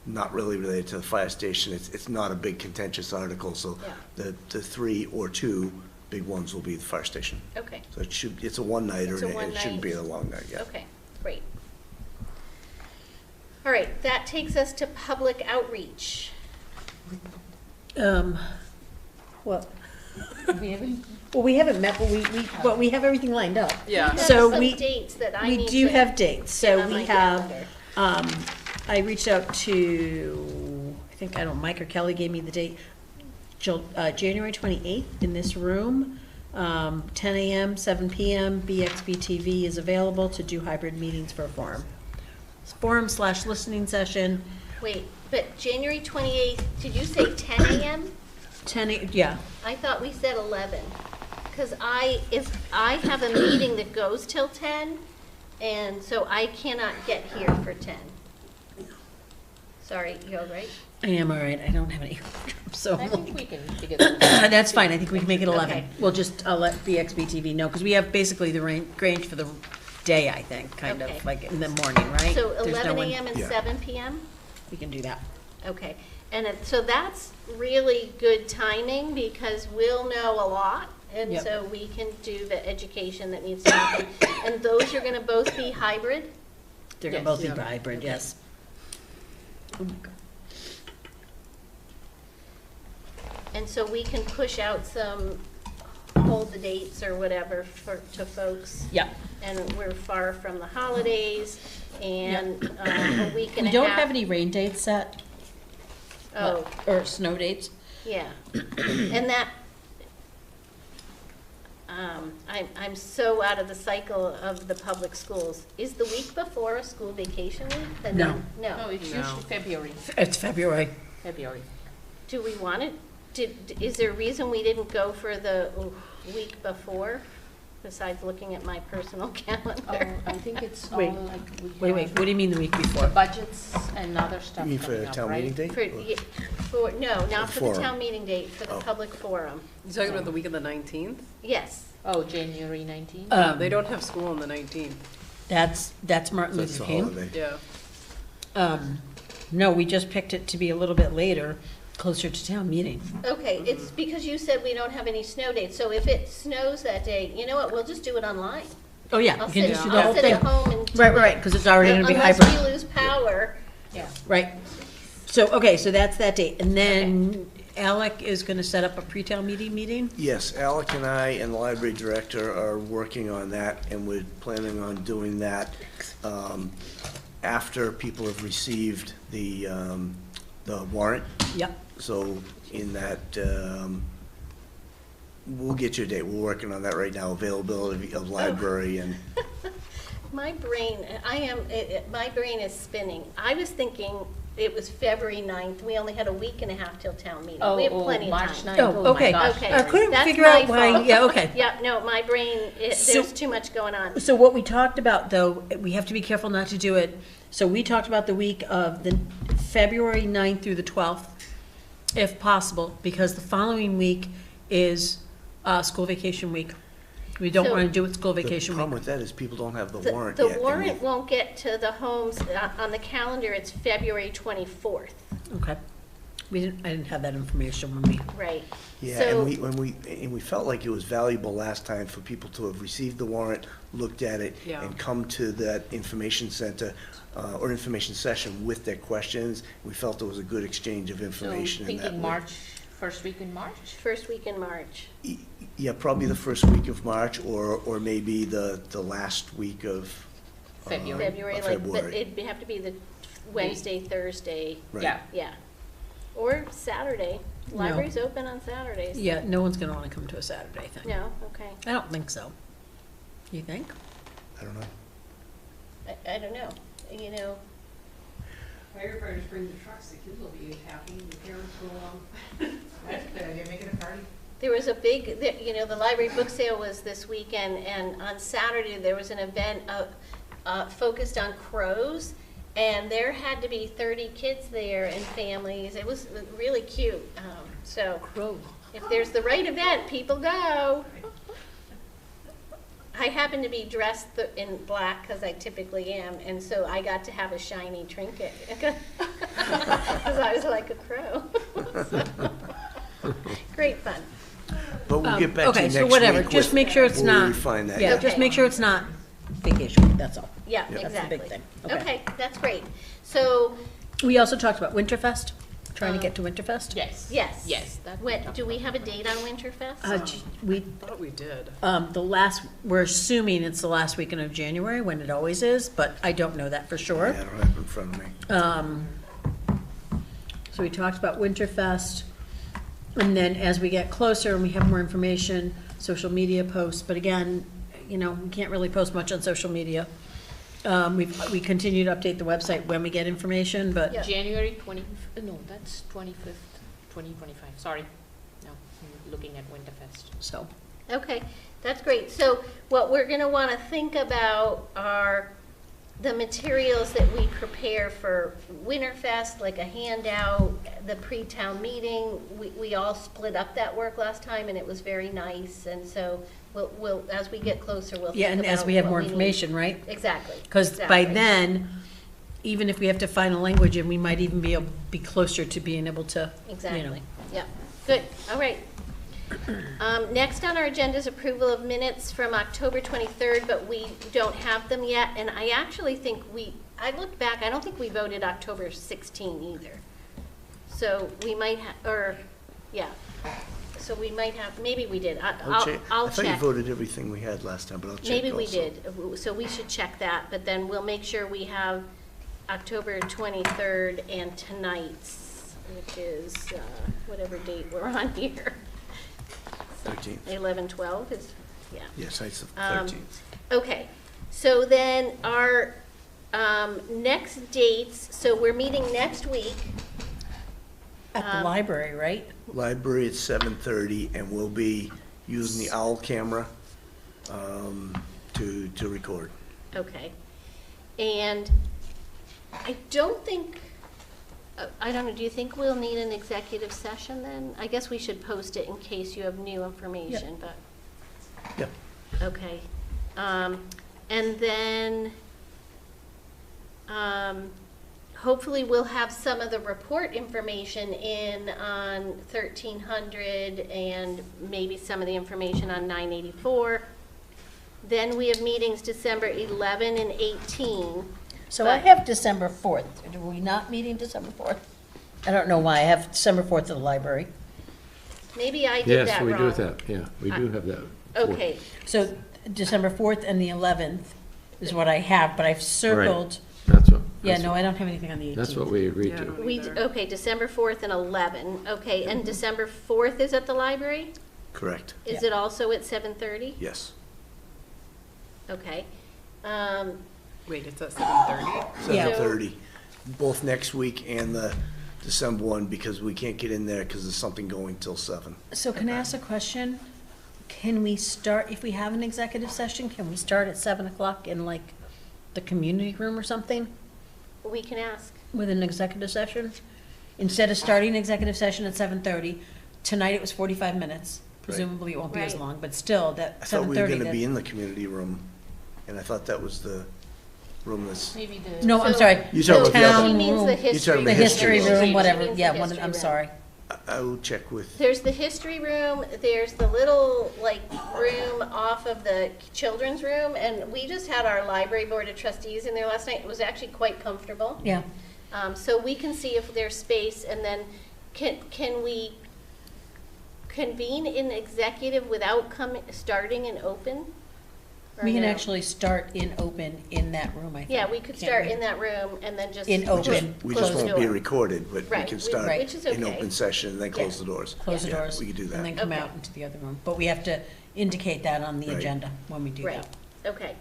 not really related to the fire station. It's not a big contentious article. So Yeah. the 3 or 2 big ones will be the fire station. Okay, So it's a one-nighter, It's a and it shouldn't one-night. be a long night, yeah. okay, great. All right, that takes us to public outreach. Well, We haven't, well, we haven't met, but we have everything lined up. Yeah. We have So some we- dates that I We need do to have dates, get so on my we have, calendar. I reached out to, I don't know, Mike or Kelly gave me the date, January 28th in this room, 10 a.m., 7 p.m., BXB-TV is available to do hybrid meetings for a forum. Forum/listening session, Wait, but January 28th, did you say 10 a.m.? 10, yeah, I thought we said 11. Because if I have a meeting that goes till 10, and so I cannot get here for 10. Sorry, you all right? I am all right, I don't have any, so. I think we can figure that out. That's fine, I think we can make it 11. Okay. I'll let BXB-TV know, because we have basically the range for the day, I think, kind Okay. of, like in the morning, right? So There's no 11 one- a.m. and Yeah. 7 p.m.? We can do that. Okay, and so that's really good timing because we'll know a lot. And Yep. so we can do the education that needs to happen. And those are gonna both be hybrid? They're gonna Yes. both be Yeah. hybrid, Okay. yes. Oh my God. And so we can push out hold the dates or whatever to folks. Yeah, And we're far from the holidays and a week and we a half. don't have any rain dates set, Oh, or snow dates. yeah. And that, I'm so out of the cycle of the public schools. Is the week before a school vacation week? The No. No, No. it's No. usually February. It's February. Do we want it? Is there a reason we didn't go for the week before, besides looking at my personal Oh, calendar? I think it's all Wait. like we Wait, have what do you mean the week the before? budgets and other stuff You mean for coming a up, town meeting right? date? No, not for the Forum. town meeting date, for the Oh. public forum. You talking about the week of the 19th? Yes. Oh, January 19th? They don't have school on the 19th. That's Martin That's Luther the King. holiday. Yeah. No, we just picked it to be a little bit later, closer to town meeting. Okay, it's because you said we don't have any snow dates, so if it snows that day, you know what, we'll just do it online. Oh, yeah, I'll we can sit, just do the whole I'll sit thing. at home and. do Right, it. because it's already gonna be Unless hybrid. we lose power. Yeah. Right. So, okay, so that's that date. And then Alec is gonna set up a pre-town meeting? Yes, Alec and I and the library director are working on that, and we're planning on doing that after people have received the warrant. Yep. So in that, we'll get you a date. We're working on that right now, availability of library and, My brain, my brain is spinning. I was thinking it was February 9th. We only had a week and a half till town meeting. We have plenty of March time. 9th, Oh, oh my okay. gosh. Okay. I couldn't That's figure my out why, fault. yeah, okay. Yeah, no, my brain, So- there's too much going on. So what we talked about, though, we have to be careful not to do it So we talked about the week of the February 9th through the 12th, if possible, because the following week is school vacation week. We don't So- want to do it school The vacation problem week. with that is people don't have the The warrant the yet. and warrant won't get to the homes, on the calendar, it's February 24th, Okay. I didn't have that information when we, right? Yeah, So- and we felt like it was valuable last time for people to have received the warrant, looked at it, Yeah. and come to that information center, or information session with their questions. We felt it was a good exchange of So information in that thinking way. March, first week in March? First week in March. Yeah, probably the first week of March, or maybe the last week of. February. February, of like, but February. it'd have to be the Wednesday, Thursday, Right. Yeah. yeah. Or Saturday. No. Library's open on Saturdays. yeah, no one's going to want to come to a Saturday thing. No, okay. I don't think so. You think? I don't know. I don't know, you know, Firefighters bring the trucks, the kids will be happy, the parents will, That's a good idea, make it a party. there was a big, you know, the library book sale was this weekend, and on Saturday, there was an event focused on crows, and there had to be 30 kids there and families. It was really cute. So Crow. if there's the right event, people go. I happened to be dressed in black because I typically am, and so I got to have a shiny trinket because I was like a crow. Great fun. But we'll get back to you Okay, next so week. whatever, just with- make sure it's we'll not. refine that, Yeah, yeah. just Okay. make sure it's not vacation week, that's all. Yeah, That's the exactly. big thing. Okay, that's great. So, We also talked about Winterfest, trying to get to Winterfest. Yes. yes. Yes, that. When, do we have a date on Winterfest? We, I thought we did. we're assuming it's the last weekend of January, when it always is, but I don't know that for sure. Yeah, I don't have it in front of me. So we talked about Winterfest, and then as we get closer and we have more information, social media posts, but again, you know, we can't really post much on social media. We continue to update the website when we get information, but Yeah. January 20, no, that's 25th, 2025, sorry. No, I'm looking at Winterfest. so. Okay, that's great. So what we're gonna wanna think about are the materials that we prepare for Winterfest, like a handout, the pre-town meeting. We all split up that work last time, and it was very nice, and so we'll, as we get closer, we'll think Yeah, and about as we have what more need. information, right? Exactly. Because by exactly. then, even if we have to find a language, and we might even be closer to being able to, you know. Exactly, yeah, good, all right. Next on our agenda is approval of minutes from October 23rd, but we don't have them yet, and I actually think I looked back, I don't think we voted October 16 either. So we might have, or, yeah, so we might have, maybe we did, I'll check. I thought you voted everything we had last time, but I'll check Maybe we also. did, so we should check that, but then we'll make sure we have October 23rd and tonight's, which is whatever date we're on here. 13th. 11/12 is, yeah. Yes, it's the Um, 13th. Okay, so then our next dates, so we're meeting next week. At the library, right? Library at 7:30, and we'll be using the OWL camera to record. Okay. And I don't think, I don't know, do you think we'll need an executive session then? I guess we should post it in case you have new information, but, Yep. okay. And then, hopefully we'll have some of the report information in on 1300 and maybe some of the information on 984. Then we have meetings December 11 and 18. So I have December 4th. Are we not meeting December 4th? I don't know why. I have December 4th at the library. Maybe I did that Yes, we wrong. do have that, yeah, we do have that. Okay, So December 4th and the 11th is what I have, but I've circled. That's what. Yeah, that's no, what- I don't have anything on the 18th. That's what we agreed Yeah, I to. don't we, either. okay, December 4th and 11, okay, and December 4th is at the library? Correct. Is it also at 7:30? Yes. Okay. Wait, it's at 7:30? Yeah. 7:30, both next week and the December one, because we can't get in there because there's something going till 7. So can I ask a question? Can we start, if we have an executive session, can we start at 7 o'clock in like the community room or something? We can ask. with an executive session? Instead of starting executive session at 7:30, tonight it was 45 minutes. Presumably it won't be as Right. long, but still, that I thought we were 7:30. gonna be in the community room, and I thought that was the room that's, Maybe the. No, I'm So- sorry. You talking about the other- Town She means the room. history. The history room. room, She whatever, means the yeah, history I'm room. sorry. I will check with, There's the history room, there's the little, like, room off of the children's room, and we just had our library board of trustees in there last night. It was actually quite comfortable. Yeah, So we can see if there's space, and then can we convene in executive without starting in open? Or we can no? actually start in open in that room, I think. Yeah, we could Can't start we? in that room and then just. In close- open. we close just the won't be door. recorded, but we Right, can we- start which is in okay. open session and then close Yeah. the doors. Close the Yeah, doors. we could do And that. then come Okay. out into the other room. But we have to indicate that on the Right. agenda when we do Right, that. okay.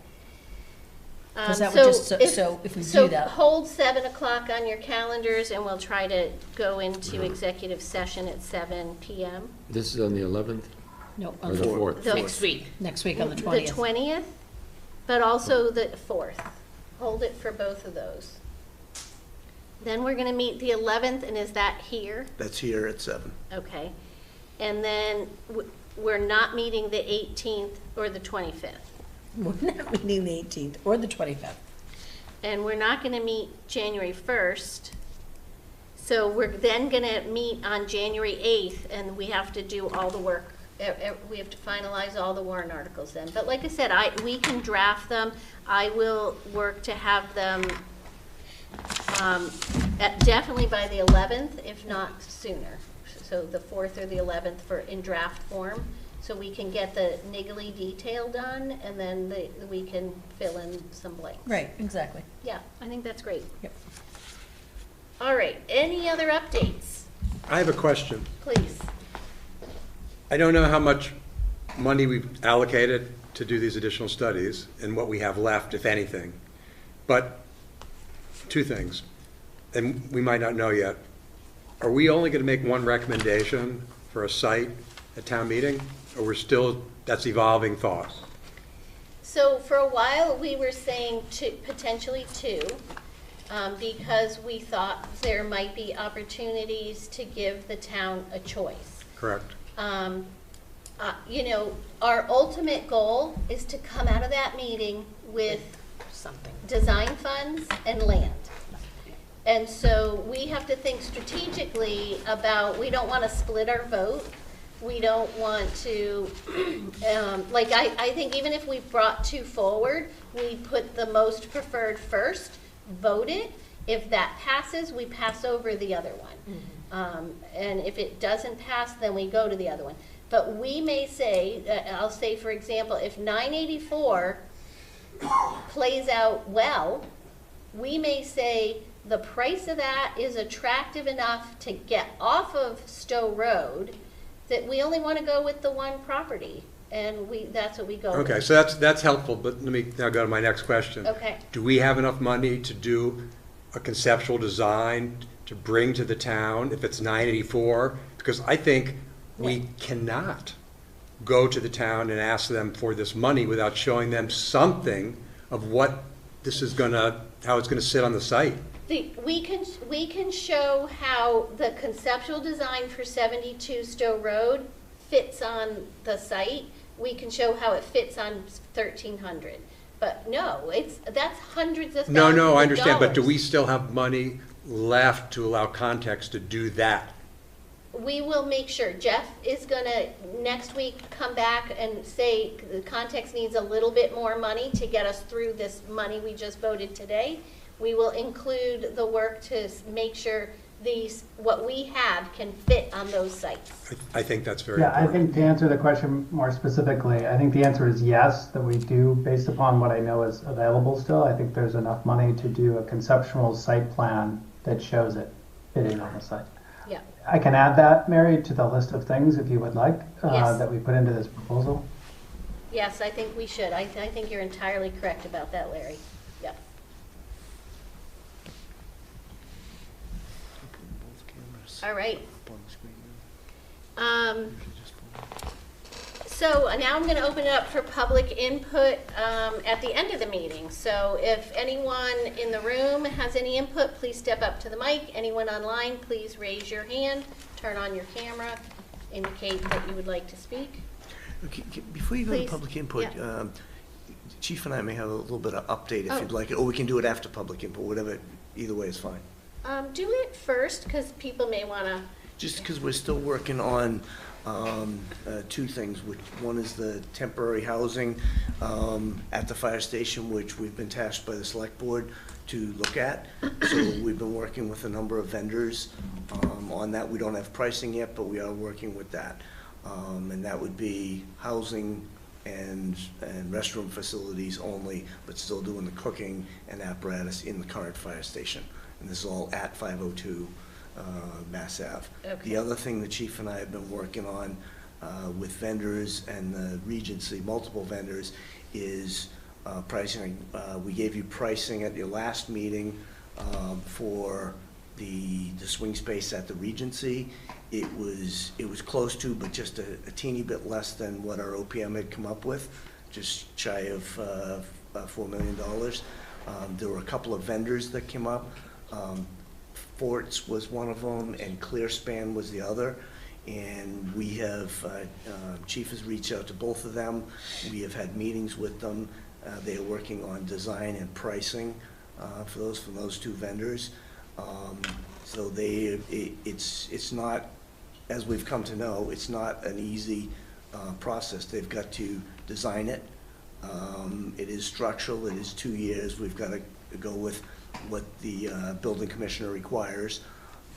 'Cause that would just- So so if we so do that- hold 7 o'clock on your calendars, and we'll try to go Mm-hmm. into executive session at 7 PM. This is on the 11th No, or on the the 4th? The- Next week. next week on the The 20th. 20th, but also the 4th. Hold it for both of those. Then we're gonna meet the 11th, and is that here? That's here at 7. Okay. And then we're not meeting the 18th or the 25th. We're not meeting the 18th or the 25th. And we're not gonna meet January 1st. So we're then gonna meet on January 8th, and we have to do all the work. We have to finalize all the warrant articles then. But like I said, we can draft them. I will work to have them, definitely by the 11th, if not sooner. So the 4th or the 11th in draft form, so we can get the niggly detail done, and then we can fill in some blanks. Right, exactly. Yeah, I think that's great. Yep. All right, any other updates, I have a question. please? I don't know how much money we've allocated to do these additional studies and what we have left, if anything. But two things, and we might not know yet. Are we only going to make one recommendation for a site at town meeting? Or that's evolving thoughts? So for a while, we were saying potentially 2, because we thought there might be opportunities to give the town a choice. Correct. You know, our ultimate goal is to come out of that meeting with Something. design funds and land. And so we have to think strategically about, we don't want to split our vote. We don't want to, I think even if we brought 2 forward, we put the most preferred first, vote it. If that passes, we pass over the other one. And if it doesn't pass, then we go to the other one. But we may say, I'll say, for example, if 984 plays out well, we may say the price of that is attractive enough to get off of Stowe Road that we only want to go with the one property, and that's what we go with. Okay, so that's helpful, but let me now go to my next question. Okay. Do we have enough money to do a conceptual design to bring to the town if it's 984? Because I think we cannot go to the town and ask them for this money without showing them something of what this is how it's gonna sit on the site. We can show how the conceptual design for 72 Stowe Road fits on the site. We can show how it fits on 1300. But no, that's hundreds of thousands of No, I understand, but do dollars. we still have money left to allow context to do that? We will make sure. Jeff is gonna, next week, come back and say the context needs a little bit more money to get us through this money we just voted today. We will include the work to make sure what we have can fit on those sites. I think that's very Yeah, I important. think to answer the question more specifically, I think the answer is yes, that we do, based upon what I know is available still. I think there's enough money to do a conceptual site plan that shows it fitting on the site. Yeah. I can add that, Mary, to the list of things if you would like, Yes. that we put into this proposal. Yes, I think we should. I think you're entirely correct about that, Larry. Yep. All right. So now I'm going to open it up for public input at the end of the meeting. So if anyone in the room has any input, please step up to the mic. Anyone online, please raise your hand, turn on your camera, indicate that you would like to speak. Okay, before you go to Please. public input, Yeah. Chief and I may have a little bit of update if Oh. you'd like it, or we can do it after public input, whatever, either way is fine. Do it first, because people may want to. Just because we're still working on two things, which one is the temporary housing at the fire station, which we've been tasked by the select board to look at. So we've been working with a number of vendors on that. We don't have pricing yet, but we are working with that. And that would be housing and restroom facilities only, but still doing the cooking and apparatus in the current fire station. And this is all at 502 Mass Ave. Okay. The other thing the chief and I have been working on with vendors and the Regency, multiple vendors, is pricing. We gave you pricing at your last meeting for the swing space at the Regency. It was close to, but just a teeny bit less than what our OPM had come up with, just shy of $4 million. There were a couple of vendors that came up. Forts was one of them, and Clearspan was the other. And we have, Chief has reached out to both of them. We have had meetings with them. They are working on design and pricing from those two vendors. So it's not, as we've come to know, it's not an easy process. They've got to design it. It is structural. It is 2 years. We've got to go with what the building commissioner requires.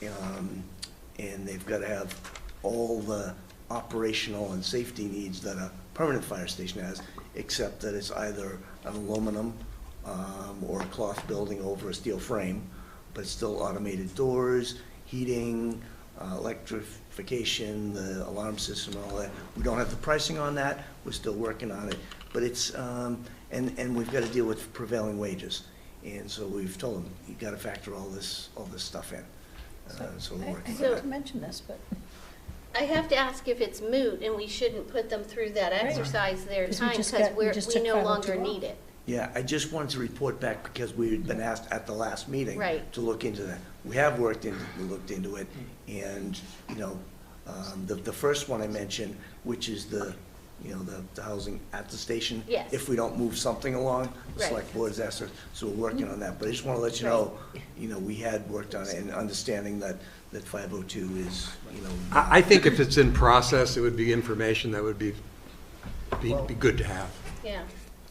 And they've got to have all the operational and safety needs that a permanent fire station has, except that it's either an aluminum or a cloth building over a steel frame, but it's still automated doors, heating, electrification, the alarm system, and all that. We don't have the pricing on that. We're still working on it. But it's, and we've got to deal with prevailing wages. And so we've told them, you've got to factor all this stuff in. So we're I working on hate that. to mention this, but I have to ask if it's moot, and we shouldn't put them through that exercise their 'Cause we time, just because got- we just we took no longer 502 need it. Yeah, I just wanted to report back because we had been asked at the last meeting Right. to look into that. We have looked into it, and, you know, the first one I mentioned, which is the housing at the station. Yes. If we don't move something along, the Right. select board has asked us, so we're working on that. But I just want to let you know, we had worked on it and understanding that 502 is, I think if it's in process, it would be information that would be good to have. Yeah.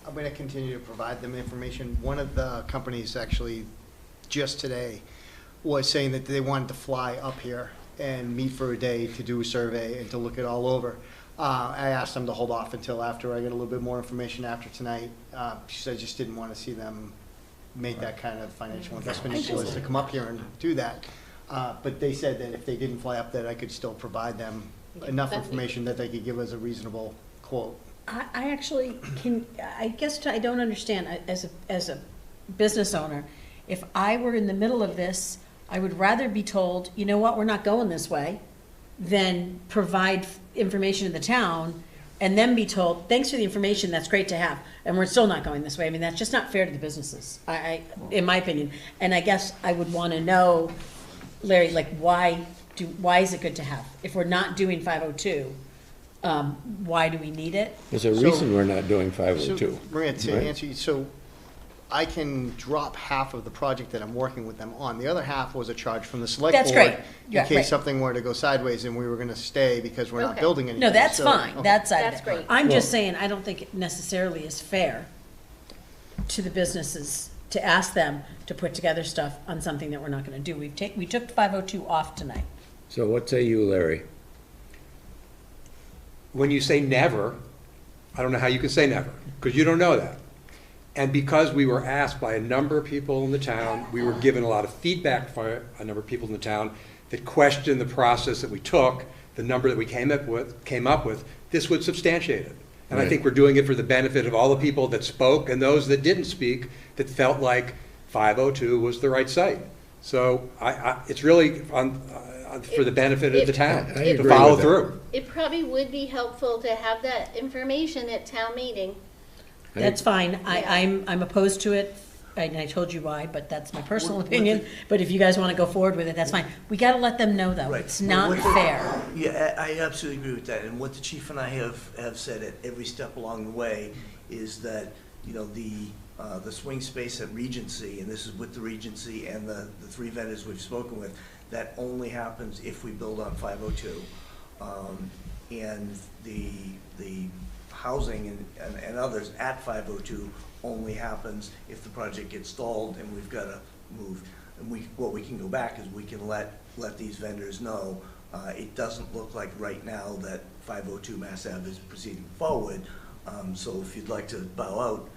I'm going to continue to provide them information. One of the companies actually, just today, was saying that they wanted to fly up here and meet for a day to do a survey and to look it all over. I asked them to hold off until after I get a little bit more information after tonight. She said I just didn't want to see them make that kind of financial investment into us to come up here and do that. But they said that if they didn't fly up, that I could still provide them enough That'd be- information that they could give us a reasonable quote. I actually I guess I don't understand, as a business owner, if I were in the middle of this, I would rather be told, you know what, we're not going this way, than provide information to the town and then be told, thanks for the information, that's great to have, and we're still not going this way. I mean, that's just not fair to the businesses, in my opinion. And I guess I would want to know, Larry, like, why is it good to have? If we're not doing 502, why do we need it? There's a reason we're not doing 502. So, Maria, to right? answer you, so I can drop half of the project that I'm working with them on. The other half was a charge from the select board. That's great. Yeah, In case right. something were to go sideways and we were gonna stay because we're not Okay. building anything. No, that's So- fine, okay. that side of it. That's great. I'm just Well- saying, I don't think it necessarily is fair to the businesses to ask them to put together stuff on something that we're not gonna do. We took 502 off tonight. So what say you, Larry? When you say never, I don't know how you can say never, because you don't know that. And because we were asked by a number of people in the town, we were given a lot of feedback from a number of people in the town that questioned the process that we took, the number that we came up with, this would substantiate it. And I Right. think we're doing it for the benefit of all the people that spoke and those that didn't speak, that felt like 502 was the right site. So it's really, for the benefit of the town, I to agree follow with that. through. It probably would be helpful to have that information at town meeting. That's fine. Yeah. I'm opposed to it, and I told you why, but that's my personal What- opinion. But if you guys want to go forward with it, that's fine. We got to let them know, though. Right. It's not What the- fair. Yeah, I absolutely agree with that, and what the chief and I have said at every step along the way is that, you know, the swing space at Regency, and this is with the Regency and the three vendors we've spoken with, that only happens if we build on 502. And the housing and others at 502 only happens if the project gets stalled and we've got to move. And what we can go back is we can let these vendors know, it doesn't look like right now that 502 Mass Ave is proceeding forward. So if you'd like to bow out,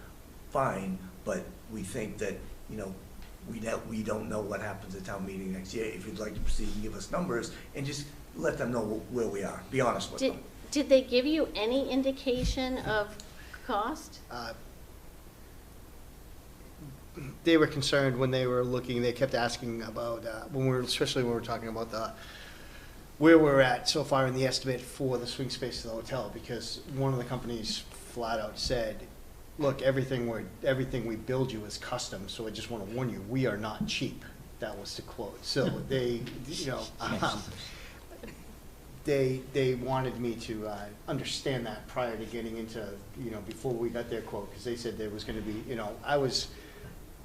fine, but we think that, you know, we don't know what happens at town meeting next year. If you'd like to proceed and give us numbers and just let them know where we are, be honest with them. Did they give you any indication of cost? They were concerned when they were looking, they kept asking about, especially when we were talking about where we're at so far in the estimate for the swing space of the hotel, because one of the companies flat out said, look, everything we build you is custom, so I just want to warn you, we are not cheap. That was the quote. So they, you know, they wanted me to understand that prior to getting into, you know, before we got their quote, because they said there was going to be, you know, I was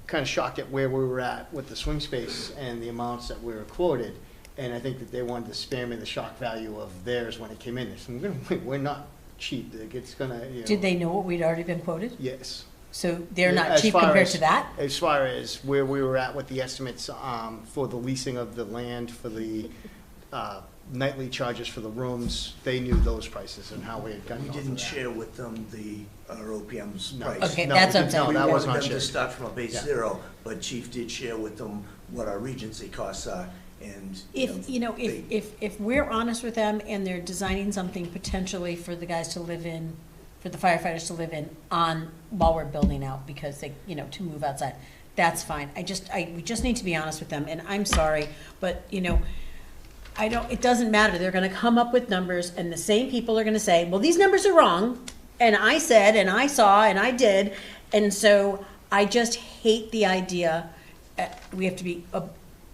kind of shocked at where we were at with the swing space and the amounts that we were quoted, and I think that they wanted to spare me the shock value of theirs when it came in. So we're not cheap. It's gonna, you know. Did they know what we'd already been quoted? Yes. So they're not As cheap far compared as- to that? As far as where we were at with the estimates for the leasing of the land, for the nightly charges for the rooms, they knew those prices and how we had gotten We off of didn't that. share with them our OPM's No. price. Okay, No, that's what I'm no, saying. that We was wanted not them to shared. start from a base Yeah. zero, but Chief did share with them what our Regency costs are, and, If, you know, they- if we're honest with them and they're designing something potentially for the guys to live in, for the firefighters to live in while we're building out, because they, you know, to move outside, that's fine. We just need to be honest with them, and I'm sorry, but, you know, it doesn't matter. They're gonna come up with numbers, and the same people are gonna say, well, these numbers are wrong, and I said, and I saw, and I did, and so I just hate the idea. We have to be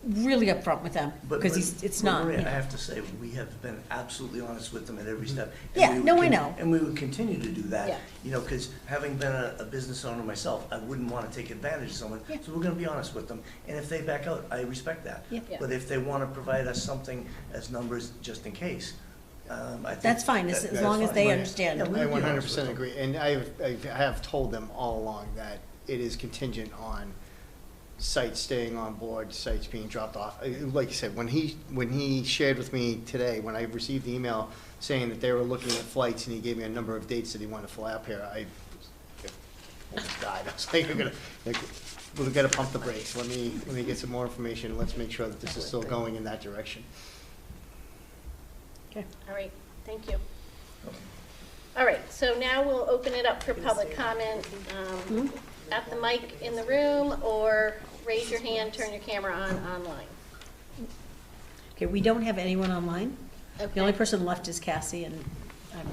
really upfront with them, But- because but- it's but not. Maria, you know. I have to say, we have been absolutely honest with them at every step. and Yeah, we would no, I know. And we would continue to do that, Yeah. you know, because having been a business owner myself, I wouldn't want to take advantage of someone. Yeah. So we're going to be honest with them, and if they back out, I respect that. Yeah. Yeah. But if they want to provide us something as numbers, just in case, I think. That's fine, as that's long as fine. they Yeah, understand. we'll I be honest with 100% them. agree, and I have told them all along that it is contingent on sites staying on board, sites being dropped off. Like you said, when he shared with me today, when I received the email saying that they were looking at flights and he gave me a number of dates that he wanted to fly up here, I almost died. I was like, we've got to pump the brakes. Let me get some more information. Let's make sure that this is still going in that direction. Okay. All right, thank you. All right, so now we'll open it up for public comment at the mic in the room, or raise your hand, turn your camera on online. Okay, we don't have anyone online. The Okay. only person left is Cassie, and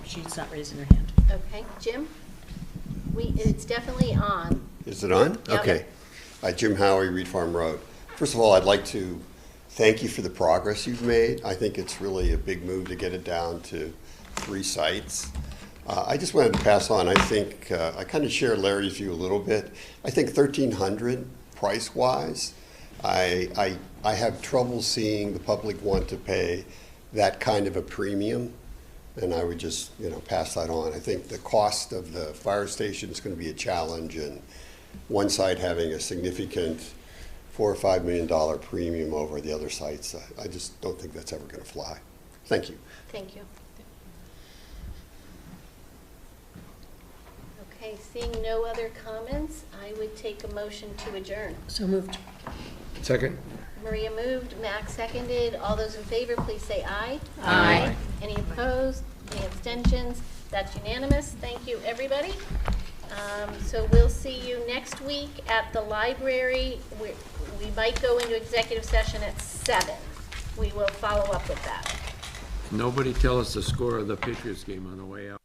she's not raising her hand. Okay, Jim? It's definitely on. Is it on? Yep. Okay. Jim Howie, Reed Farm Road. First of all, I'd like to thank you for the progress you've made. I think it's really a big move to get it down to 3 sites. I just wanted to pass on, I think, I kind of share Larry's view a little bit. I think 1,300 price-wise, I have trouble seeing the public want to pay that kind of a premium, and I would just, you know, pass that on. I think the cost of the fire station is going to be a challenge, and one site having a significant $4 or $5 million premium over the other sites, I just don't think that's ever going to fly. Thank you. Thank you. Okay, seeing no other comments, I would take a motion to adjourn. So moved. Second? Maria moved, Max seconded. All those in favor, please say aye. Aye. Any opposed? Any abstentions? That's unanimous. Thank you, everybody. So we'll see you next week at the library. We might go into executive session at 7. we will follow up with that. Nobody tell us the score of the Patriots game on the way out.